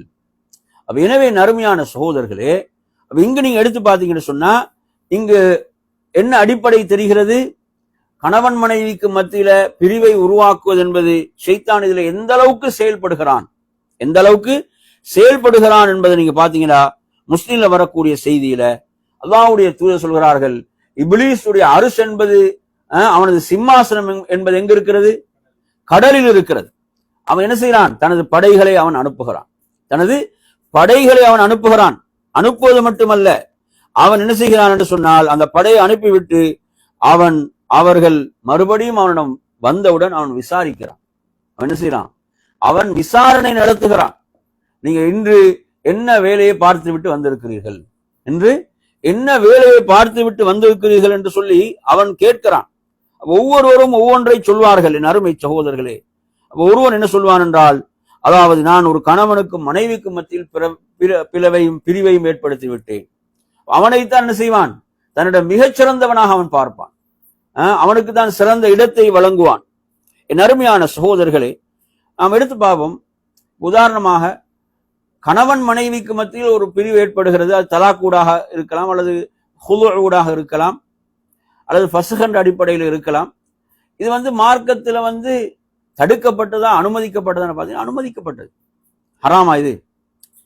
எனவே நறுமையான சகோதரர்களே, இங்கு நீங்க எடுத்து பார்த்தீங்கன்னு சொன்னா, இங்கு என்ன அடிப்படை தெரிகிறது? கணவன் மனைவிக்கு மத்தியில பிரிவை உருவாக்குவது என்பது ஷைத்தான் இதுல எந்த அளவுக்கு செயல்படுகிறான் என்பதை நீங்க பாத்தீங்கன்னா, முஸ்லிம்ல வரக்கூடிய செய்தியில அல்லாஹ்வுடைய தூதர் சொல்கிறார்கள், இப்லீஸுடைய அரிஷ் என்பது அவனது சிம்மாசனம் என்பது எங்க இருக்கிறது? கடலில் இருக்கிறது. அவன் என்ன செய்யறான்? தனது படைகளை அவன் அனுப்புகிறான். அனுப்புவது மட்டுமல்ல, அவன் என்ன செய்கிறான் என்று சொன்னால், அந்த படையை அனுப்பிவிட்டு அவர்கள் மறுபடியும் அவனிடம் வந்தவுடன் அவன் விசாரிக்கிறான். அவன் என்ன செய்யறான்? அவன் விசாரணை நடத்துகிறான். நீங்க இன்று என்ன வேலையை பார்த்து விட்டு வந்திருக்கிறீர்கள் என்று சொல்லி அவன் கேட்கிறான். ஒவ்வொருவரும் ஒவ்வொன்றை சொல்வார்கள். என் அருமை சகோதரர்களே, ஒருவன் என்ன சொல்வான் என்றால், அதாவது நான் ஒரு கணவனுக்கும் மனைவிக்கும் மத்தியில் பிரிவையும் ஏற்படுத்தி விட்டேன். அவனைத்தான் என்ன செய்வான்? தன்னிடம் மிகச்சிறந்தவனாக அவன் பார்ப்பான். அவனுக்கு தான் சிறந்த இடத்தை வழங்குவான். என் அருமையான சகோதரர்களே, நாம் எடுத்து பார்ப்போம். உதாரணமாக கணவன் மனைவிக்கு மத்தியில் ஒரு பிரிவு ஏற்படுகிறது. அது தலாக் ஊடாக இருக்கலாம், அல்லது ஹுலு ஊடாக இருக்கலாம், அல்லது ஃபஸ்ஹ் அடிப்படையில் இருக்கலாம். இது மார்க்கத்துல தடுக்கப்பட்டதா அனுமதிக்கப்பட்டதான்னு பார்த்தீங்கன்னா அனுமதிக்கப்பட்டது. ஹராமா? இது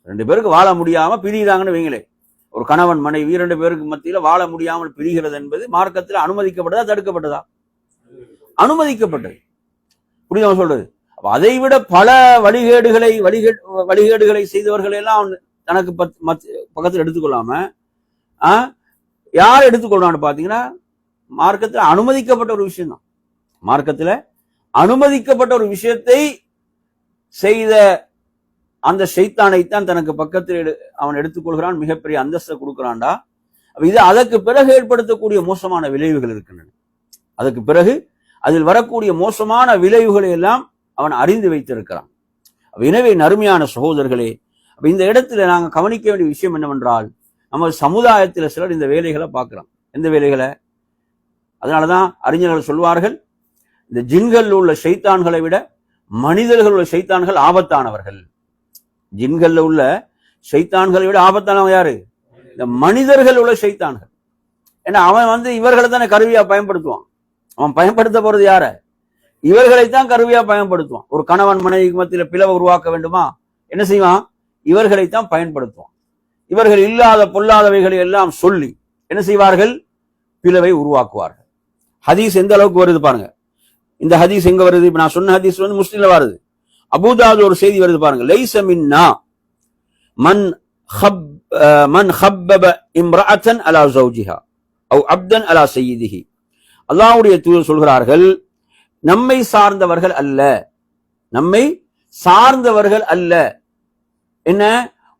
ரெண்டு பேருக்கு வாழ முடியாம பிரிகிறாங்கன்னு வைங்களே, ஒரு கணவன் மனைவி 2 பேருக்கு மத்தியில வாழ முடியாமல் பிரிகிறது என்பது மார்க்கத்தில் அனுமதிக்கப்பட்டதா தடுக்கப்பட்டதா? அனுமதிக்கப்பட்டது. புரியுதா சொல்றது? அதை விட பல வழிகேடுகளை செய்தவர்கள் எல்லாம் தனக்கு பக்கத்தில் எடுத்துக்கொள்ளாம யார் எடுத்துக்கொள்றான்னு பாத்தீங்கன்னா, மார்க்கத்தில் அனுமதிக்கப்பட்ட ஒரு விஷயம் தான். மார்க்கத்தில் அனுமதிக்கப்பட்ட ஒரு விஷயத்தை செய்த அந்த ஷைத்தானைத்தான் தனக்கு பக்கத்தில் அவன் எடுத்துக்கொள்கிறான், மிகப்பெரிய அந்தஸ்தை கொடுக்கிறான்டா. இது அதற்கு பிறகு ஏற்படுத்தக்கூடிய மோசமான விளைவுகள் இருக்கின்றன. அதற்கு பிறகு அதில் வரக்கூடிய மோசமான விளைவுகளை எல்லாம் அவன் அறிந்து வைத்திருக்கிறான். எனவே நறுமையான சகோதரர்களே, இந்த இடத்துல நாங்க கவனிக்க வேண்டிய விஷயம் என்னவென்றால், நம்ம சமுதாயத்தில் சிலர் இந்த வேலைகளை பார்க்கிறோம். எந்த வேலைகளை? அதனாலதான் அறிஞர்கள் சொல்வார்கள், இந்த ஜின்கள் உள்ள ஷைத்தான்களை விட மனிதர்கள் உள்ள ஷைத்தான்கள் ஆபத்தானவர்கள். ஜின்கள் உள்ள ஷைத்தான்களை விட ஆபத்தானவங்க யாரு? இந்த மனிதர்கள் உள்ள ஷைத்தான்கள். ஏன்னா அவன் இவர்களை தானே கருவியா பயன்படுத்துவான். அவன் பயன்படுத்த போறது யார? இவர்களைத்தான் கருவியா பயன்படுத்துவான். ஒரு கணவன் மனைவிக்கு மத்தியில பிளவை உருவாக்க வேண்டுமா? என்ன செய்வான்? இவர்களைத்தான் பயன்படுத்துவான். இவர்கள் இல்லாத பொல்லாதவைகளை எல்லாம் சொல்லி என்ன செய்வார்கள்? பிளவை உருவாக்குவார்கள். ஹதீஸ் எந்த அளவுக்கு வருது பாருங்க. இந்த ஹதீஸ் எங்க வருது? இப்ப நான் சொன்ன ஹதீஸ் முஸ்லிம்ல வருது. அபூதாவுதுல ஒரு செய்தி வருது பாருங்க. லைஸ மின்னா மன் ஹப்பப இம்ரஅத்தன் அலா ஸௌஜிஹா அவ் அப்தன் அலா சய்யிதிஹி. அல்லாஹ்வுடைய தூதர் சொல்கிறார்கள், நம்மை சார்ந்தவர்கள் அல்ல. என்ன?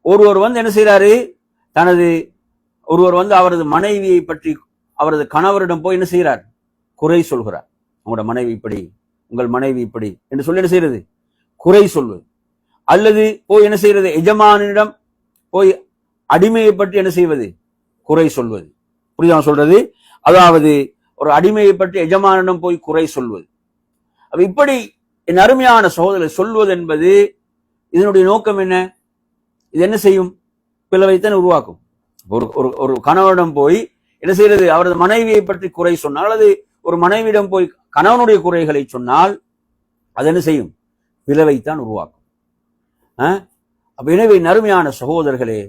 ஒருவர் என்ன செய்யறாரு? ஒருவர் அவரது மனைவியை பற்றி அவரது கணவரிடம் போய் என்ன செய்யறார்? குறை சொல்கிறார். உங்களோட மனைவி இப்படி, உங்கள் மனைவி இப்படி என்று சொல்லி என்ன செய்யறது? குறை சொல்வது. அல்லது போய் என்ன செய்யறது? எஜமானிடம் போய் அடிமையை பற்றி என்ன செய்வது? குறை சொல்வது. புரியுதா சொல்றது? அதாவது ஒரு அடிமையை பற்றி எஜமானிடம் போய் குறை சொல்வது. இப்படி என் அருமையான சகோதரரை சொல்வது என்பது இதனுடைய நோக்கம் என்ன? இது என்ன செய்யும்? பிளவைத்தான் உருவாக்கும். ஒரு ஒரு கணவனிடம் போய் என்ன செய்யறது? அவரது மனைவியை பற்றி குறை சொன்னால், அல்லது ஒரு மனைவியிடம் போய் கணவனுடைய குறைகளை சொன்னால் அது என்ன செய்யும்? பிளவைத்தான் உருவாக்கும். அப்ப எனவே நறுமையான சகோதரர்களே,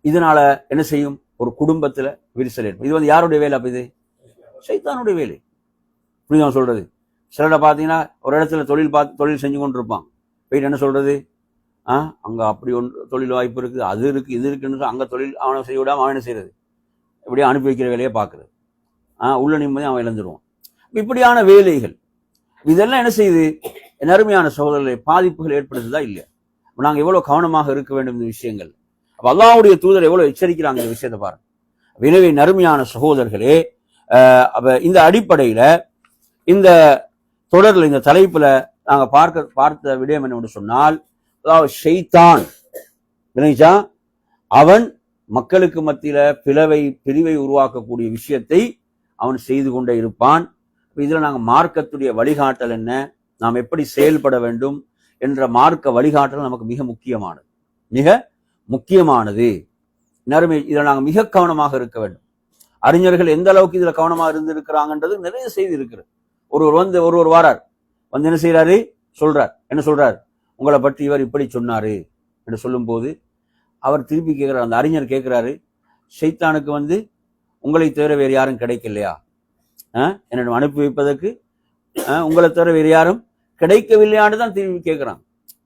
இதனால என்ன செய்யும்? ஒரு குடும்பத்துல விரிசல் ஏற்படும். இது யாருடைய வேலை? அப்ப இது சைத்தானுடைய வேலை. புரியுதா சொல்றது? சிலரை பார்த்தீங்கன்னா ஒரு இடத்துல தொழில் செஞ்சு கொண்டு இருப்பான். போயிட்டு என்ன சொல்றது? அங்க அப்படி ஒன்று தொழில் வாய்ப்பு இருக்கு, அது இருக்கு, இது இருக்குன்னு அங்க தொழில் அவனை செய்ய விடாம அவன் என்ன செய்யறது? இப்படியே அனுப்பி வைக்கிற வேலையை பார்க்கறது. உள்ள நிம்மதி அவன் இழந்துருவான். இப்படியான வேலைகள் இதெல்லாம் என்ன செய்யுது? நறுமையான சகோதரர்களை பாதிப்புகள் ஏற்படுத்துதா இல்லையா? நாங்க எவ்வளவு கவனமாக இருக்க வேண்டும் இந்த விஷயங்கள். அப்ப அல்லாஹ்வுடைய தூதர் எவ்வளவு எச்சரிக்கிறாங்க இந்த விஷயத்தை பாருங்க. எனவே நறுமையான சகோதரர்களே, அப்ப இந்த அடிப்படையில இந்த தொடர்ல இந்த தலைப்புல நாங்க பார்த்த விடயம் என்ன சொன்னால், அதாவது ஷைத்தான் விளைச்சா அவன் மக்களுக்கு மத்தியில பிரிவை உருவாக்கக்கூடிய விஷயத்தை அவன் செய்து கொண்டே இருப்பான். இதுல நாங்க மார்க்கத்துடைய வழிகாட்டல் என்ன, நாம் எப்படி செயல்பட வேண்டும் என்ற மார்க்க வழிகாட்டல் நமக்கு மிக முக்கியமானது. இதுல நாங்க மிக கவனமாக இருக்க வேண்டும். அறிஞர்கள் எந்த அளவுக்கு இதுல கவனமாக இருந்திருக்கிறாங்கன்றது நிறைய செய்தி இருக்கிறது. ஒருவர் வாரார், வந்து என்ன செய்யறாரு? என்ன சொல்றார்? உங்களை பற்றி இவர் இப்படி சொன்னாரு என்று சொல்லும் போது அவர் திருப்பி கேட்கிறார், அந்த அறிஞர் கேட்கிறாரு, ஷைத்தானுக்கு உங்களை தவிர வேறு யாரும் கிடைக்கலையா? என்னிடம் அனுப்பி வைப்பதற்கு உங்களை தவிர வேறு யாரும் கிடைக்கவில்லையான்னு தான் திரும்பி கேட்கிறான்.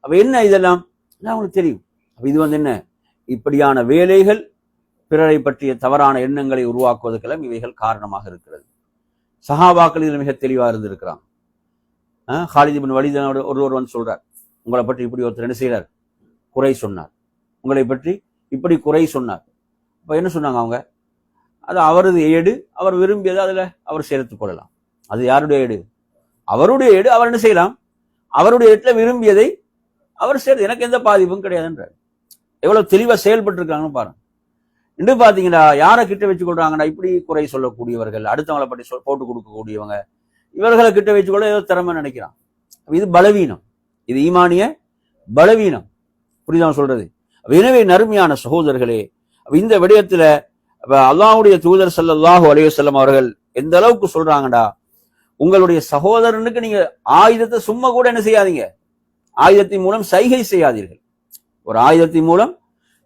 அப்ப என்ன இதெல்லாம் அவங்களுக்கு தெரியும். அப்ப இது என்ன? இப்படியான வேலைகள், பிறரை பற்றிய தவறான எண்ணங்களை உருவாக்குவதற்கெல்லாம் இவைகள் காரணமாக இருக்கிறது. சஹாபாக்கள் இதில் மிக தெளிவா இருந்திருக்கிறான். ஹாலித் இப்னு வலீத் ஒருவர் சொல்றார், உங்களை பற்றி இப்படி ஒருத்தர் என்ன செய்யறார்? குறை சொன்னார். உங்களை பற்றி இப்படி குறை சொன்னார். அப்ப என்ன சொன்னாங்க அவங்க? அது அவரது ஏடு, அவர் விரும்பியதை அதுல அவர் சேர்த்துக் கொள்ளலாம். அது யாருடைய ஏடு? அவருடைய ஏடு. அவர் என்ன செய்யலாம்? அவருடைய இடத்துல விரும்பியதை அவர் சேர்த்து, எனக்கு எந்த பாதிப்பும் கிடையாதுன்றார். எவ்வளவு தெளிவா செயல்பட்டு இருக்காங்கன்னு பாருங்க. இன்று பாத்தீங்கன்னா யாரை கிட்ட வச்சு கொள்றாங்கன்னா, இப்படி குறை சொல்லக்கூடியவர்கள், அடுத்தவங்களை பற்றி போட்டு கொடுக்கக்கூடியவங்க, இவர்களை கிட்ட வச்சுக்கொள்ள ஏதோ திறமை நினைக்கிறான். இது பலவீனம், இது ஈமானிய பலவீனம். புரியுதா சொல்றது? எனவே நறுமையான சகோதரர்களே, இந்த விடயத்துல அல்லாஹ்வுடைய தூதர் ஸல்லல்லாஹு அலைஹி வஸல்லம் அவர்கள் எந்த அளவுக்கு சொல்றாங்கடா, உங்களுடைய சகோதரனுக்கு நீங்க ஆயுதத்தை சும்மா கூட என்ன செய்யாதீங்க, ஆயுதத்தின் மூலம் சைகை செய்யாதீர்கள். ஒரு ஆயுதத்தின் மூலம்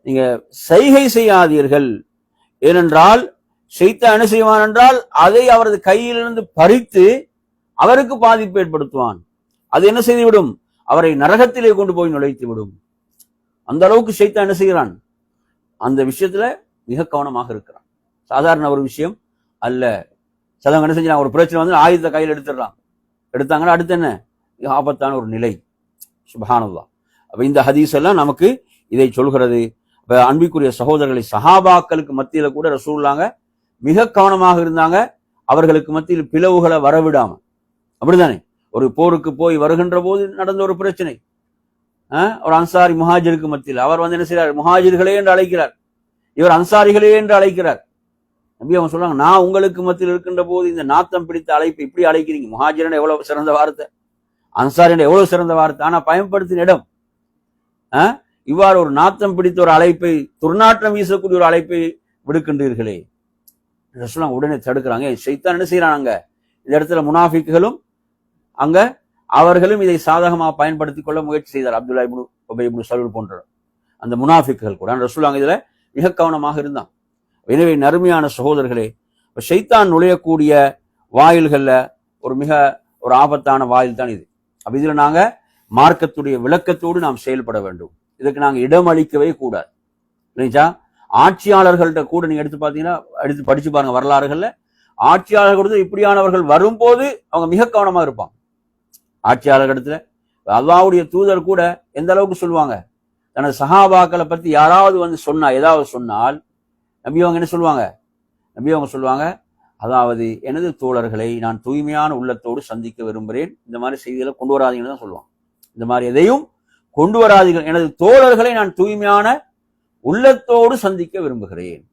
நீங்க சைகை செய்யாதீர்கள். ஏனென்றால் ஷைத்தான் என்ன செய்வான் என்றால், அதை அவரது கையிலிருந்து பறித்து அவருக்கு பாதிப்பு ஏற்படுத்துவான். அது என்ன செய்துவிடும்? அவரை நரகத்திலே கொண்டு போய் நுழைத்து விடும். அந்த அளவுக்கு ஷைத்தான் என்ன செய்கிறான்? அந்த விஷயத்துல மிக கவனமாக இருக்கிறான். சாதாரண ஒரு விஷயம் அல்ல. சிலவங்க என்ன செஞ்சாங்க, ஒரு பிரச்சனை ஆயுதத்தை கையில் எடுத்தாங்கன்னா அடுத்து என்ன? ஆபத்தான ஒரு நிலை. சுப்ஹானல்லாஹ். அப்ப இந்த ஹதீஸ் எல்லாம் நமக்கு இதை சொல்கிறது. அன்பிற்குரிய சகோதரர்களை, சஹாபாக்களுக்கு மத்தியில கூட ரசூலுல்லாஹ் மிக கவனமாக இருந்தாங்க. அவர்களுக்கு மத்தியில் பிளவுகளை வரவிடாம. அப்படித்தானே? ஒரு போருக்கு போய் வருகின்ற போது நடந்த ஒரு பிரச்சனை, ஒரு அன்சாரி முஹாஜிருக்கு மத்தியில் அவர் என்ன செய்யறார்? முஹாஜிர்களே என்று அழைக்கிறார், இவர் அன்சாரிகளே என்று அழைக்கிறார். நபி அவங்க சொல்றாங்க, நான் உங்களுக்கு மத்தியில் இருக்கின்ற போது இந்த நாத்தம் பிடித்த அழைப்பு இப்படி அழைக்கிறீங்க. முஹாஜிரன் எவ்வளவு சிறந்த வார்த்தை, அன்சாரின் எவ்வளவு சிறந்த வார்த்தை, ஆனா பயன்படுத்தின இடம் இவ்வாறு ஒரு நாத்தம் பிடித்த ஒரு அழைப்பை, துர்நாற்றம் வீசக்கூடிய ஒரு அழைப்பை விடுக்கின்றீர்களே. ரசூலுல்லாஹ் உடனே தடுக்கிறாங்க. ஷைத்தான் என்ன செய்யறாங்க? இந்த இடத்துல முனாஃபிக்குகளும் அங்க அவர்களும் இதை சாதகமாக பயன்படுத்திக் கொள்ள முயற்சி செய்தார். அப்துல்லா இப்னு உபை இப்னு சலூல் போன்ற அந்த முனாஃபிக்குகள் கூட ரசூலுல்லாஹ் இதுல மிக கவனமாக இருந்தான். எனவே நறுமையான சகோதரர்களே, ஷைத்தான் நுழையக்கூடிய வாயில்கள்ல ஒரு ஆபத்தான வாயில் தான் இது. அப்ப இதுல நாங்க மார்க்கத்துடைய விளக்கத்தோடு நாம் செயல்பட வேண்டும். இதுக்கு நாங்க இடம் அளிக்கவே கூடாது. இல்லைங்களா? ஆட்சியாளர்கள்ட்ட கூட நீங்க எடுத்து படிச்சு பாருங்க. வரலாறுகள்ல ஆட்சியாளர்கள் இப்படியானவர்கள் வரும்போது அவங்க மிக கவனமா இருப்பாங்க. ஆட்சியாளர்களிடத்துல அல்லாஹ்வுடைய தூதர் கூட எந்த அளவுக்கு சொல்லுவாங்க, தனது சஹாபாக்களை பத்தி யாராவது ஏதாவது சொன்னால் நபி அவங்க என்ன சொல்லுவாங்க? நபி அவங்க சொல்லுவாங்க, அதாவது எனது தோழர்களை நான் தூய்மையான உள்ளத்தோடு சந்திக்க விரும்புகிறேன், இந்த மாதிரி செய்திகளை கொண்டு வராதீங்கன்னு தான் சொல்லுவாங்க. இந்த மாதிரி எதையும் கொண்டு வராதீர்கள், எனது தோழர்களை நான் தூய்மையான உள்ளத்தோடு சந்திக்க விரும்புகிறேன்.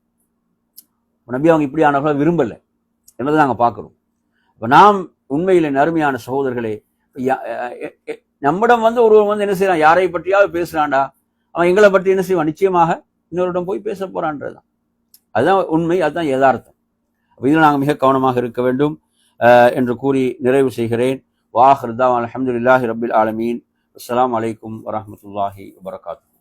நபி அவங்க இப்படியானவர்களை விரும்பல என்னது நாங்க பார்க்கிறோம். இப்ப நாம் உண்மையிலே நறுமையான சகோதரர்களே, நம்மிடம் ஒருவன் என்ன செய்யறான், யாரை பற்றியாவது பேசுறான்டா, அவன் எங்களை பற்றி என்ன செய்வான், நிச்சயமாக இன்னொருடம் போய் பேச போறான்றதுதான். அதுதான் உண்மை, அதுதான் யதார்த்தம். இதில் நாங்கள் மிக கவனமாக இருக்க வேண்டும் என்று கூறி நிறைவு செய்கிறேன். வாஹிர் தஅவானா அல்ஹம்துலில்லாஹி ரப்பில் ஆலமீன். அஸ்ஸலாமு அலைக்கும் வரஹ்மத்துல்லாஹி வபரகாத்துஹு.